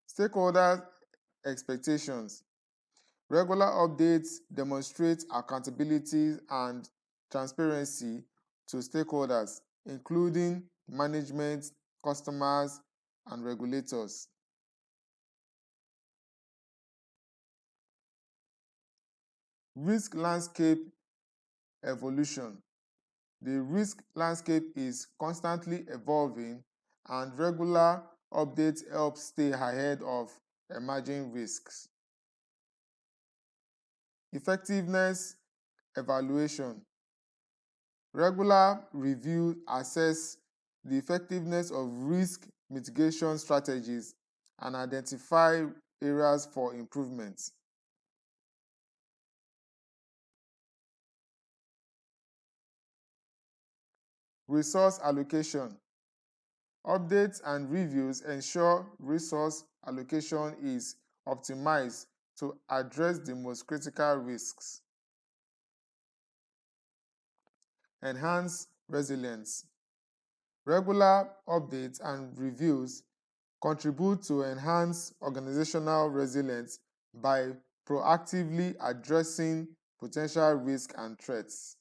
Stakeholder expectations. Regular updates demonstrate accountability and transparency to stakeholders, including management, customers, and regulators. Risk landscape evolution. The risk landscape is constantly evolving, and regular updates help stay ahead of emerging risks. Effectiveness evaluation. Regular review assess the effectiveness of risk mitigation strategies and identify areas for improvement. Resource allocation. Updates and reviews ensure resource allocation is optimized to address the most critical risks. Enhance resilience. Regular updates and reviews contribute to enhance organizational resilience by proactively addressing potential risks and threats.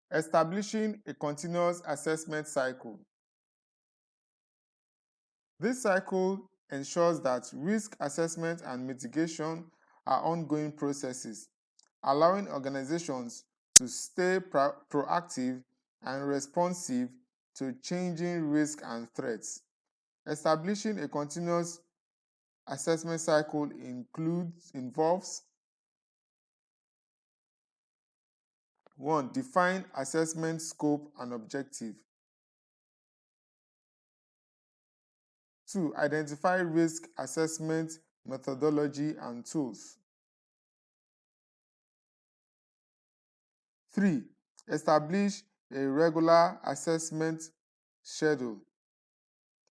Establishing a continuous assessment cycle. This cycle ensures that risk assessment and mitigation are ongoing processes, allowing organizations to stay proactive and responsive to changing risks and threats. Establishing a continuous assessment cycle involves 1. Define assessment scope and objective. 2. Identify risk assessment methodology and tools. 3. Establish a regular assessment schedule,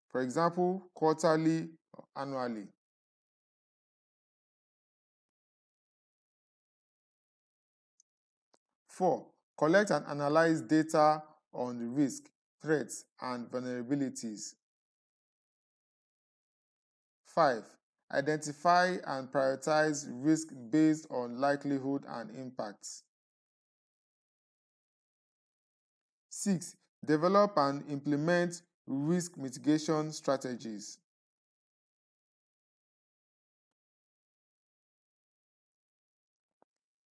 for example, quarterly or annually. 4. Collect and analyze data on the risk, threats, and vulnerabilities. 5. Identify and prioritize risk based on likelihood and impacts. 6. Develop and implement risk mitigation strategies.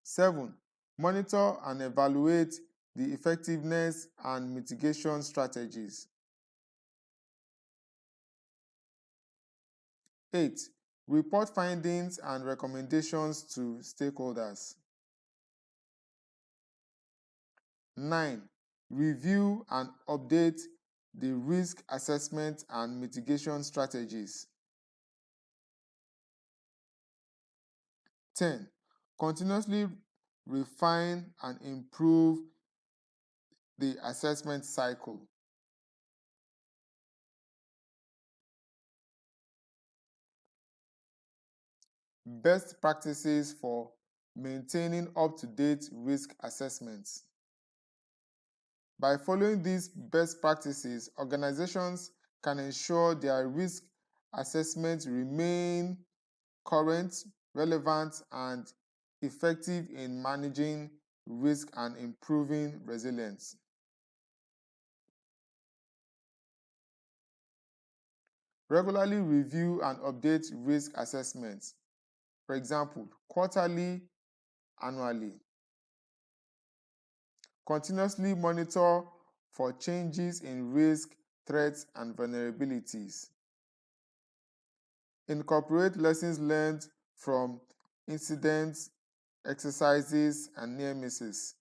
7. Monitor and evaluate the effectiveness and mitigation strategies. 8. Report findings and recommendations to stakeholders. 9. Review and update the risk assessment and mitigation strategies. 10. Continuously refine and improve the assessment cycle. Best practices for maintaining up-to-date risk assessments. By following these best practices, organizations can ensure their risk assessments remain current, relevant, and effective in managing risk and improving resilience. Regularly review and update risk assessments. For example, quarterly, annually. Continuously monitor for changes in risk, threats, and vulnerabilities. Incorporate lessons learned from incidents, exercises, and near misses.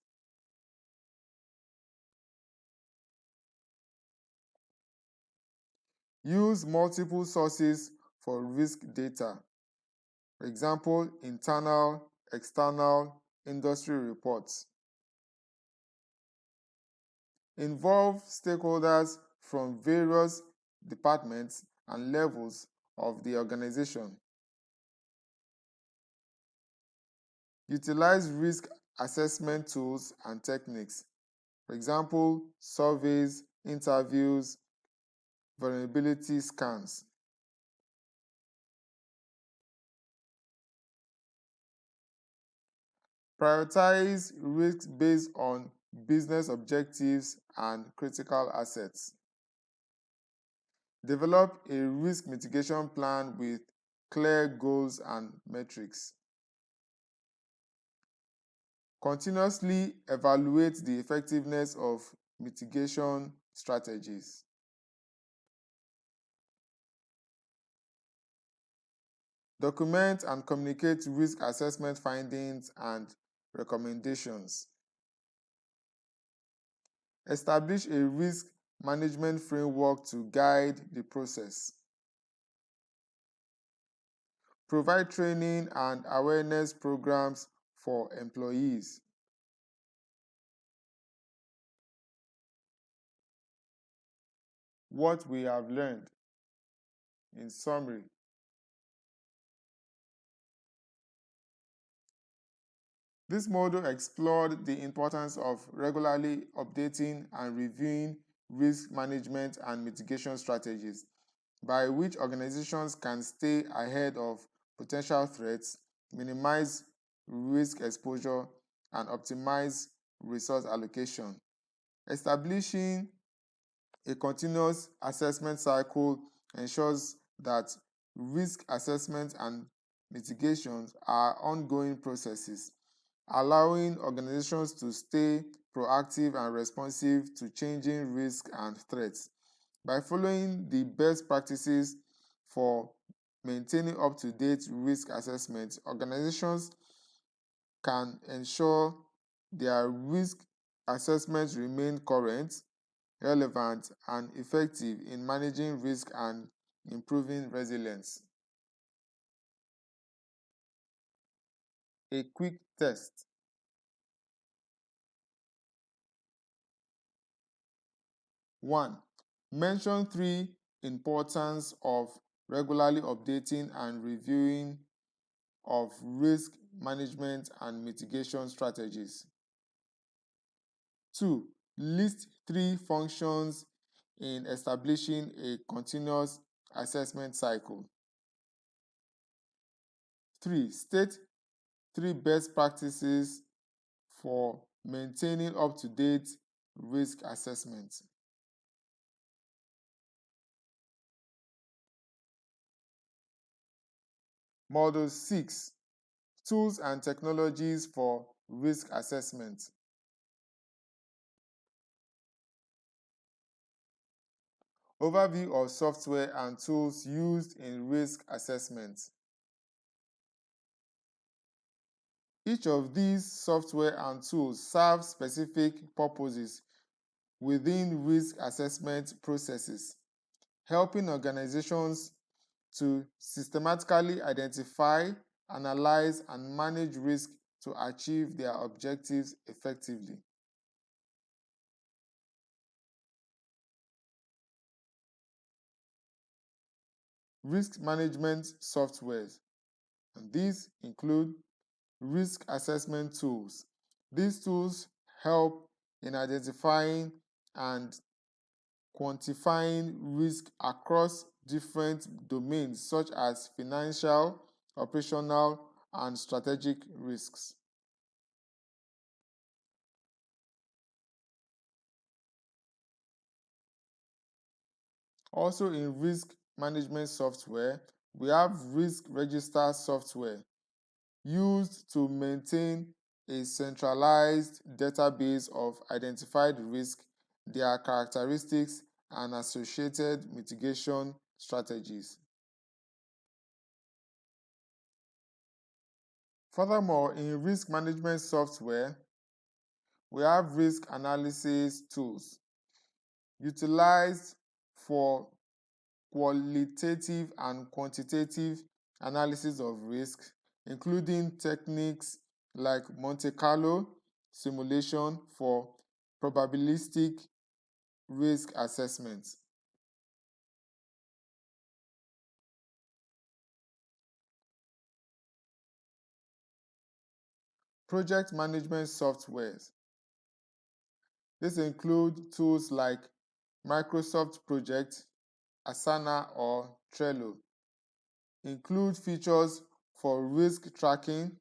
Use multiple sources for risk data. For example, internal, external, industry reports. Involve stakeholders from various departments and levels of the organization. Utilize risk assessment tools and techniques. For example, surveys, interviews, vulnerability scans. Prioritize risks based on business objectives and critical assets. Develop a risk mitigation plan with clear goals and metrics. Continuously evaluate the effectiveness of mitigation strategies. Document and communicate risk assessment findings and recommendations. Establish a risk management framework to guide the process. Provide training and awareness programs for employees. What we have learned. In summary, this module explored the importance of regularly updating and reviewing risk management and mitigation strategies, by which organizations can stay ahead of potential threats, minimize risk exposure, and optimize resource allocation. Establishing a continuous assessment cycle ensures that risk assessment and mitigations are ongoing processes allowing organizations to stay proactive and responsive to changing risks and threats. By following the best practices for maintaining up-to-date risk assessment, organizations can ensure their risk assessments remain current, relevant, and effective in managing risk and improving resilience. A quick test. 1. Mention 3 importance of regularly updating and reviewing of risk management and mitigation strategies. 2. List 3 functions in establishing a continuous assessment cycle. 3. State 3 best practices for maintaining up-to-date risk assessment. Model 6. Tools and technologies for risk assessment. Overview of software and tools used in risk assessment. Each of these software and tools serve specific purposes within risk assessment processes, helping organizations to systematically identify, analyze, and manage risk to achieve their objectives effectively. Risk management softwares, and these include risk assessment tools. These tools help in identifying and quantifying risk across different domains such as financial, operational, and strategic risks. Also in risk management software, we have risk register software used to maintain a centralized database of identified risk, their characteristics, and associated mitigation strategies. Furthermore, in risk management software, we have risk analysis tools utilized for qualitative and quantitative analysis of risk, including techniques like Monte Carlo simulation for probabilistic risk assessment. Project management softwares. This include tools like Microsoft Project, Asana, or Trello. Include features for risk tracking,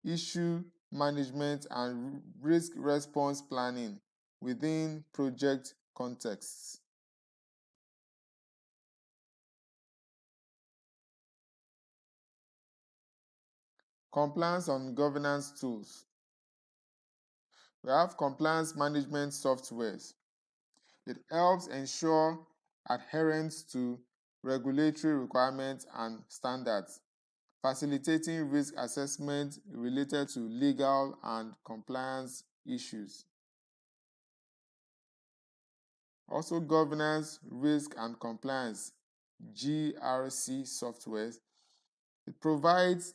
issue management, and risk response planning within project contexts. Compliance and governance tools. We have compliance management softwares. It helps ensure adherence to regulatory requirements and standards, facilitating risk assessment related to legal and compliance issues. Also, governance, risk, and compliance (GRC) software. It provides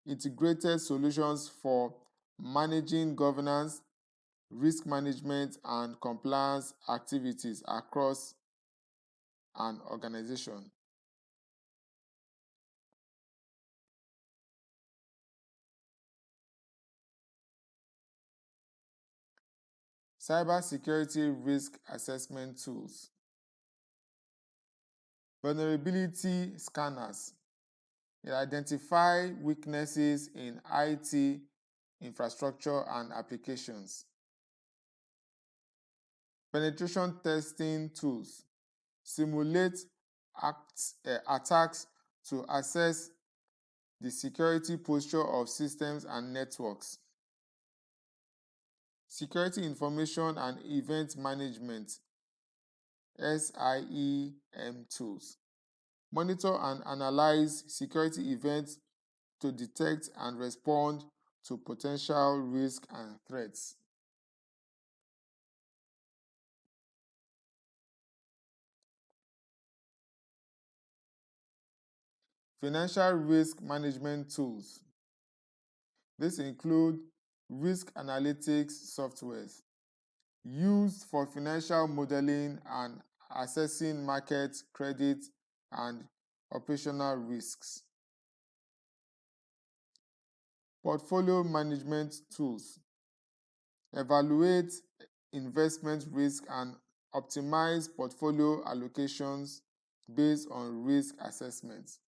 integrated solutions for managing governance, risk management, and compliance activities across an organization. Cybersecurity risk assessment tools. Vulnerability scanners. It identifies weaknesses in IT infrastructure and applications. Penetration testing tools simulate attacks to assess the security posture of systems and networks. security information and event management SIEM tools. Monitor and analyze security events to detect and respond to potential risks and threats. Financial risk management tools. This include risk analytics softwares used for financial modeling and assessing market, credit, and operational risks. Portfolio management tools evaluate investment risk and optimize portfolio allocations based on risk assessments.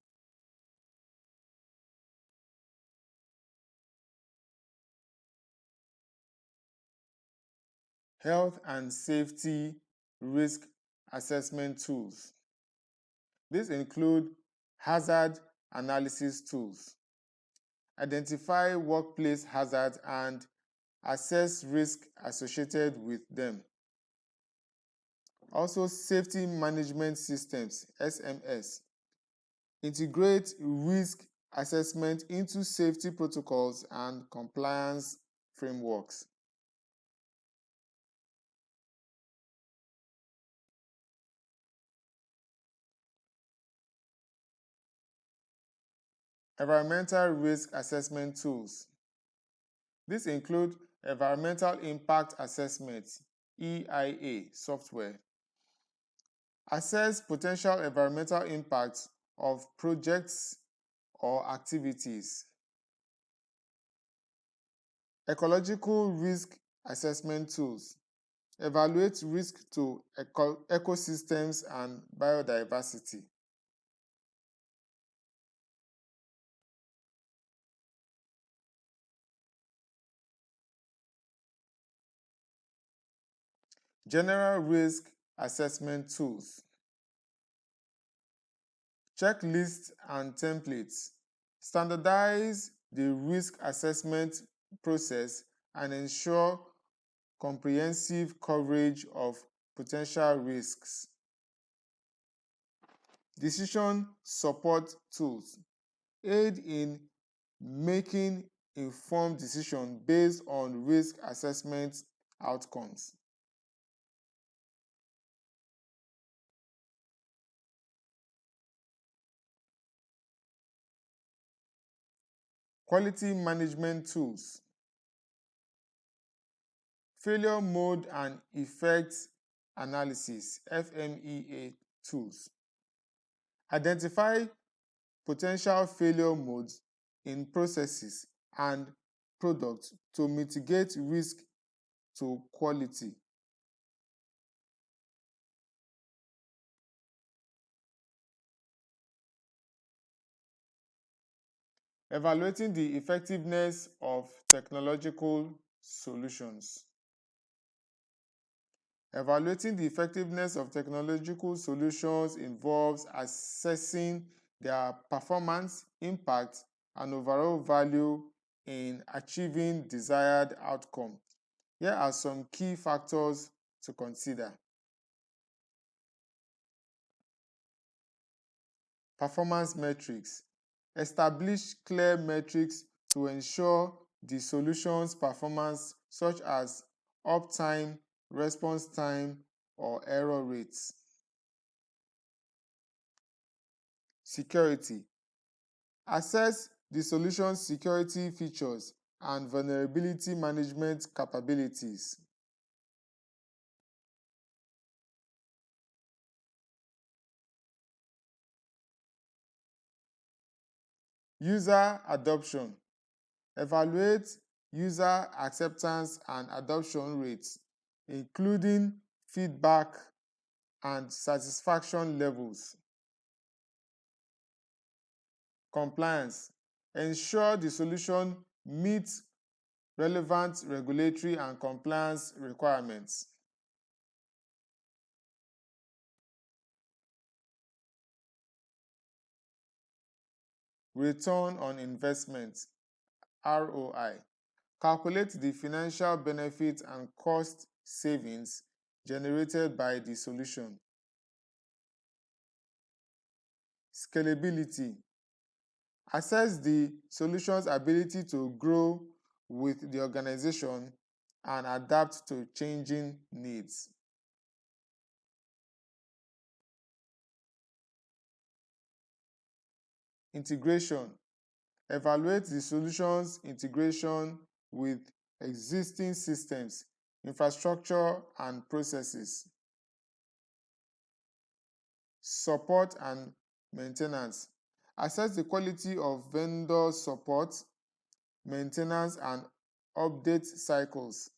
Health and safety risk assessment tools. These include hazard analysis tools, identify workplace hazards and assess risk associated with them. Also, safety management systems, SMS, integrate risk assessment into safety protocols and compliance frameworks. Environmental risk assessment tools. These include environmental impact assessment, EIA software. Assess potential environmental impacts of projects or activities. Ecological risk assessment tools. Evaluate risk to ecosystems and biodiversity. General risk assessment tools. Checklists and templates. Standardize the risk assessment process and ensure comprehensive coverage of potential risks. Decision support tools aid in making informed decisions based on risk assessment outcomes. Quality management tools. Failure mode and effect analysis, FMEA tools. Identify potential failure modes in processes and products to mitigate risk to quality. Evaluating the effectiveness of technological solutions. Evaluating the effectiveness of technological solutions involves assessing their performance, impact, and overall value in achieving desired outcome. Here are some key factors to consider. Performance metrics. Establish clear metrics to ensure the solution's performance, such as uptime, response time, or error rates. Security. Assess the solution's security features and vulnerability management capabilities. User adoption. Evaluate user acceptance and adoption rates, including feedback and satisfaction levels. Compliance. Ensure the solution meets relevant regulatory and compliance requirements. Return on investment, ROI. Calculate the financial benefit and cost savings generated by the solution. Scalability. Assess the solution's ability to grow with the organization and adapt to changing needs. Integration. Evaluate the solution's integration with existing systems, infrastructure, and processes. Support and maintenance. Assess the quality of vendor support, maintenance, and update cycles.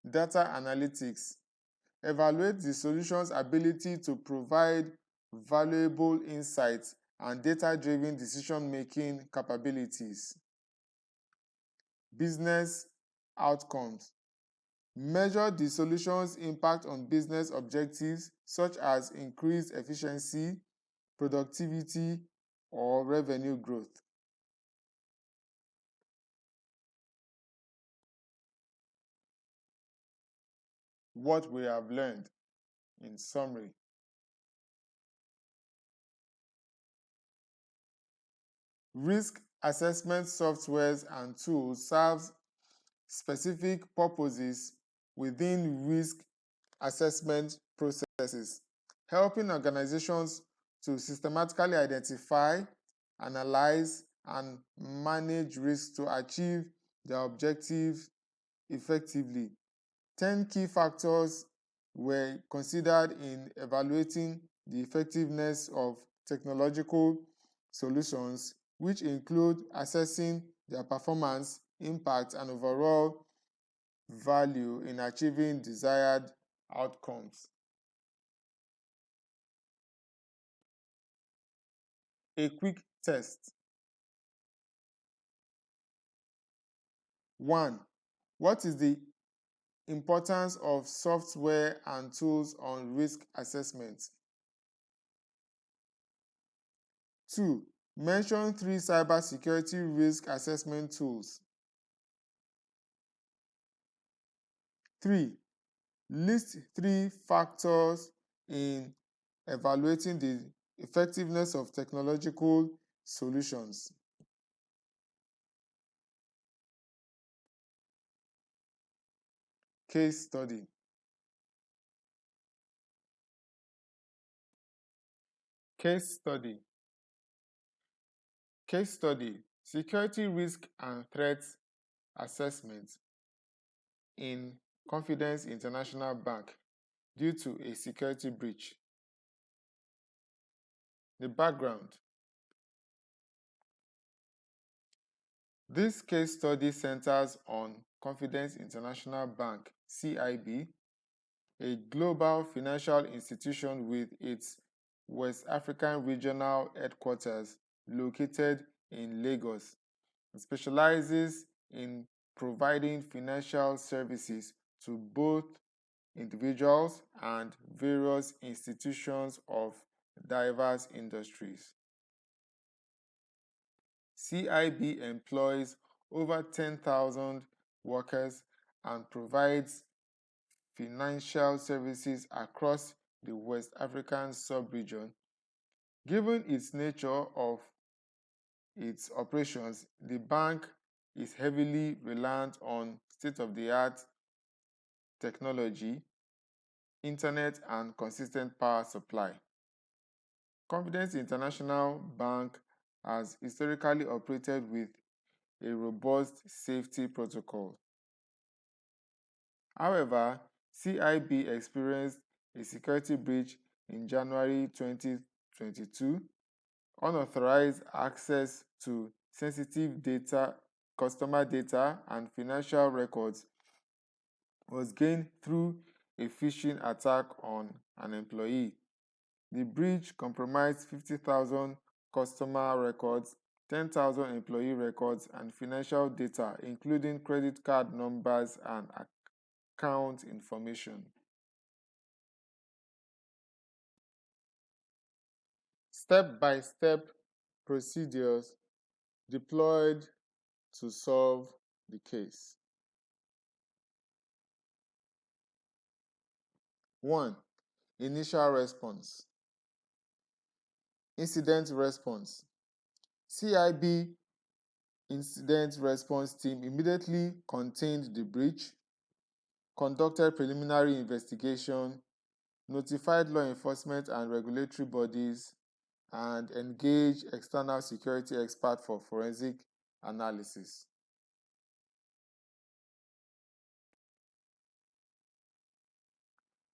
Data analytics. Evaluate the solution's ability to provide valuable insights and data-driven decision-making capabilities. Business outcomes. Measure the solution's impact on business objectives such as increased efficiency, productivity, or revenue growth. What we have learned in summary. Risk assessment softwares and tools serve specific purposes within risk assessment processes, helping organizations to systematically identify, analyze, and manage risks to achieve their objectives effectively. 10 key factors were considered in evaluating the effectiveness of technological solutions, which include assessing their performance, impact, and overall value in achieving desired outcomes. A quick test. 1. What is the importance of software and tools on risk assessment? 2. Mention 3 cybersecurity risk assessment tools. 3. List 3 factors in evaluating the effectiveness of technological solutions. Case study. Case study. Case study. Security risk and threat assessment in Confidence International Bank due to a security breach. The background. This case study centers on Confidence International Bank, CIB, a global financial institution with its West African regional headquarters located in Lagos. It specializes in providing financial services to both individuals and various institutions of diverse industries. CIB employs over 10,000 workers and provides financial services across the West African sub-region. Given its nature of its operations, the bank is heavily reliant on state-of-the-art technology, internet, and consistent power supply. Confidence International Bank has historically operated with a robust safety protocol. However, CIB experienced a security breach in January 2022. Unauthorized access to sensitive data, customer data, and financial records was gained through a phishing attack on an employee. The breach compromised 50,000 customer records, 10,000 employee records, and financial data, including credit card numbers and account information. step-by-step procedures deployed to solve the case. 1. Initial response. Incident response. CIB incident response team immediately contained the breach, conducted preliminary investigation, notified law enforcement and regulatory bodies, and engaged external security experts for forensic analysis.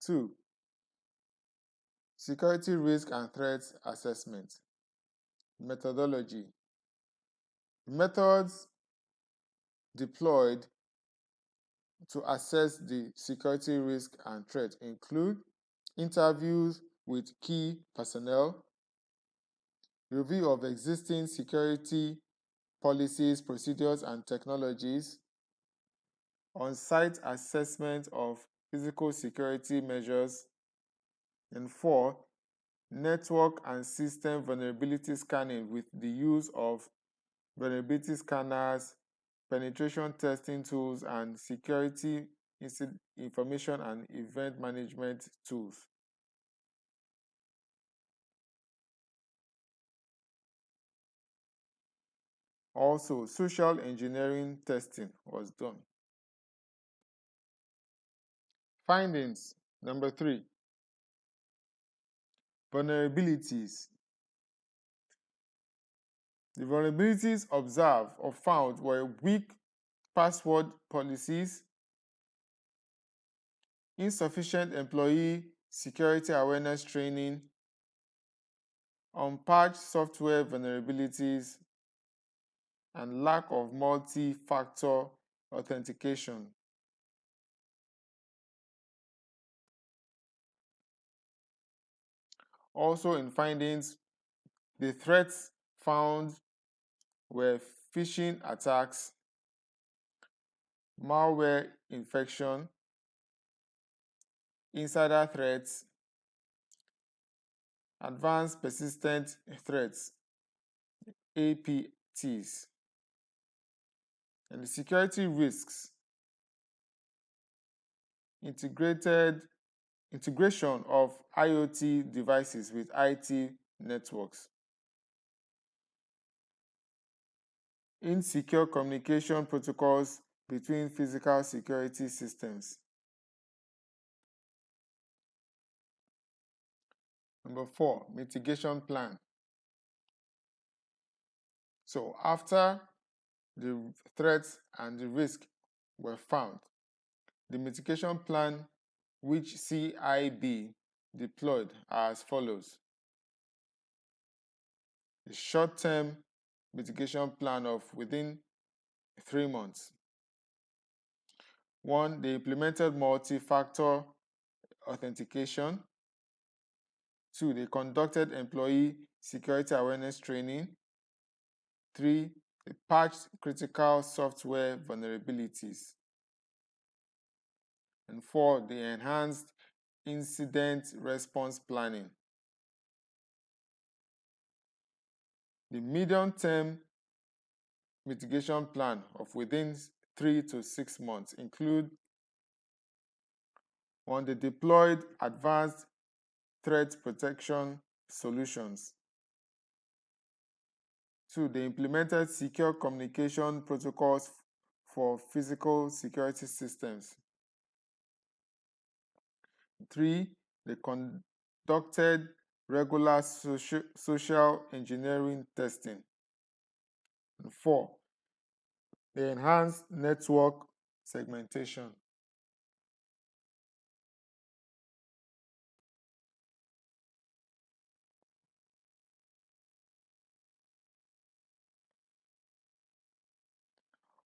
2. Security risk and threat assessment. Methodology. Methods deployed to assess the security risk and threat include interviews with key personnel, review of existing security policies, procedures, and technologies, on-site assessment of physical security measures, and 4, network and system vulnerability scanning with the use of vulnerability scanners, penetration testing tools, and security information and event management tools. Also, social engineering testing was done. Findings. Number 3. Vulnerabilities. The vulnerabilities observed or found were weak password policies, insufficient employee security awareness training, unpatched software vulnerabilities, and lack of multi-factor authentication. Also in findings, the threats found were phishing attacks, malware infection, insider threats, advanced persistent threats, APTs, and the security risks, integration of IoT devices with IT networks, insecure communication protocols between physical security systems. Number 4, mitigation plan. So after the threats and the risk were found, the mitigation plan which CIB deployed are as follows. A short-term mitigation plan of within 3 months. 1, they implemented multi-factor authentication. 2, they conducted employee security awareness training. 3, they patched critical software vulnerabilities. And 4, they enhanced incident response planning. The medium-term mitigation plan of within 3 to 6 months include 1, they deployed advanced threat protection solutions. 2, they implemented secure communication protocols for physical security systems. 3, they conducted regular social engineering testing. And 4, they enhanced network segmentation.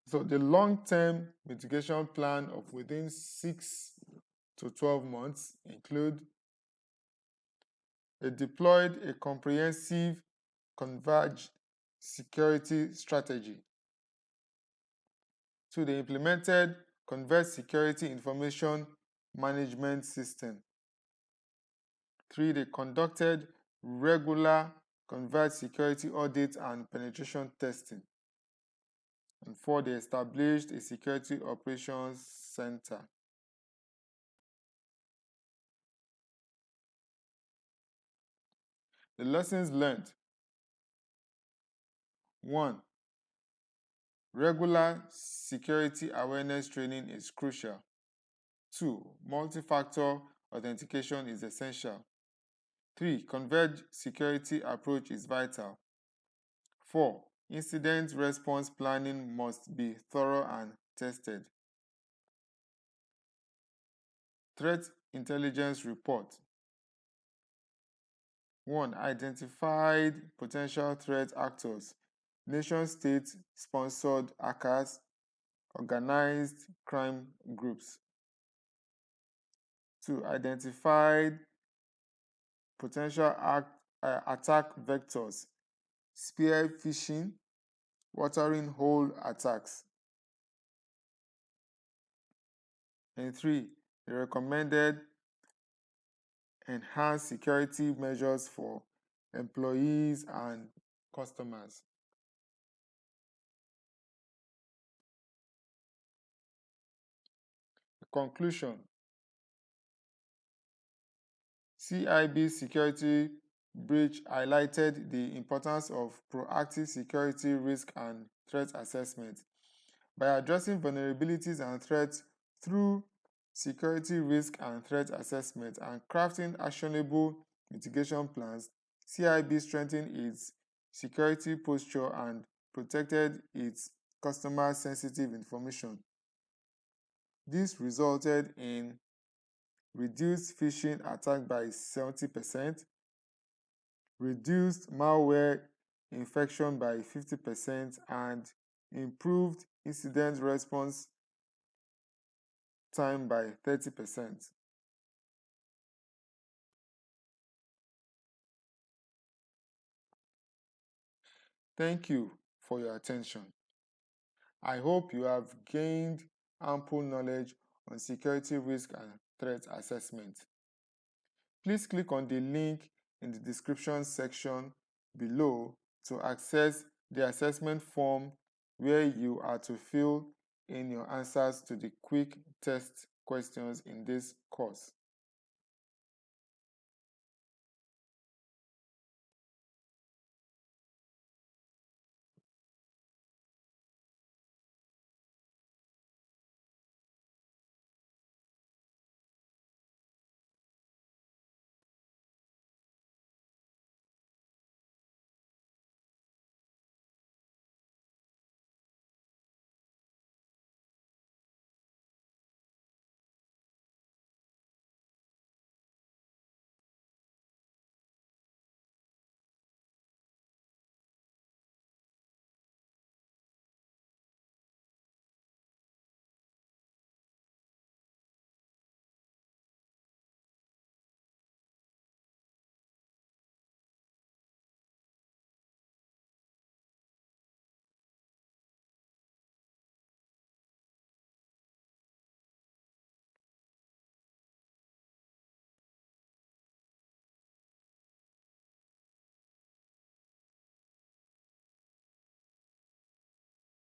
So the long-term mitigation plan of within 6 to 12 months include they deployed a comprehensive converged security strategy. 2, they implemented converged security information management system. 3, they conducted regular conduct security audits and penetration testing. And 4, they established a security operations center. The lessons learned. 1. Regular security awareness training is crucial. 2. Multi-factor authentication is essential. 3. Converged security approach is vital. 4. Incident response planning must be thorough and tested. Threat intelligence report. 1. Identified potential threat actors, nation-state sponsored hackers, organized crime groups. 2. Identified potential attack vectors, spear phishing, watering hole attacks. And 3. The recommended enhanced security measures for employees and customers. Conclusion. CIB security breach highlighted the importance of proactive security risk and threat assessment. By addressing vulnerabilities and threats through security risk and threat assessment and crafting actionable mitigation plans, CIB strengthened its security posture and protected its customer-sensitive information. This resulted in reduced phishing attack by 70%, reduced malware infection by 50%, and improved incident response time by 30%. Thank you for your attention. I hope you have gained ample knowledge on security risk and threat assessment. Please click on the link in the description section below to access the assessment form where you are to fill in your answers to the quick test questions in this course.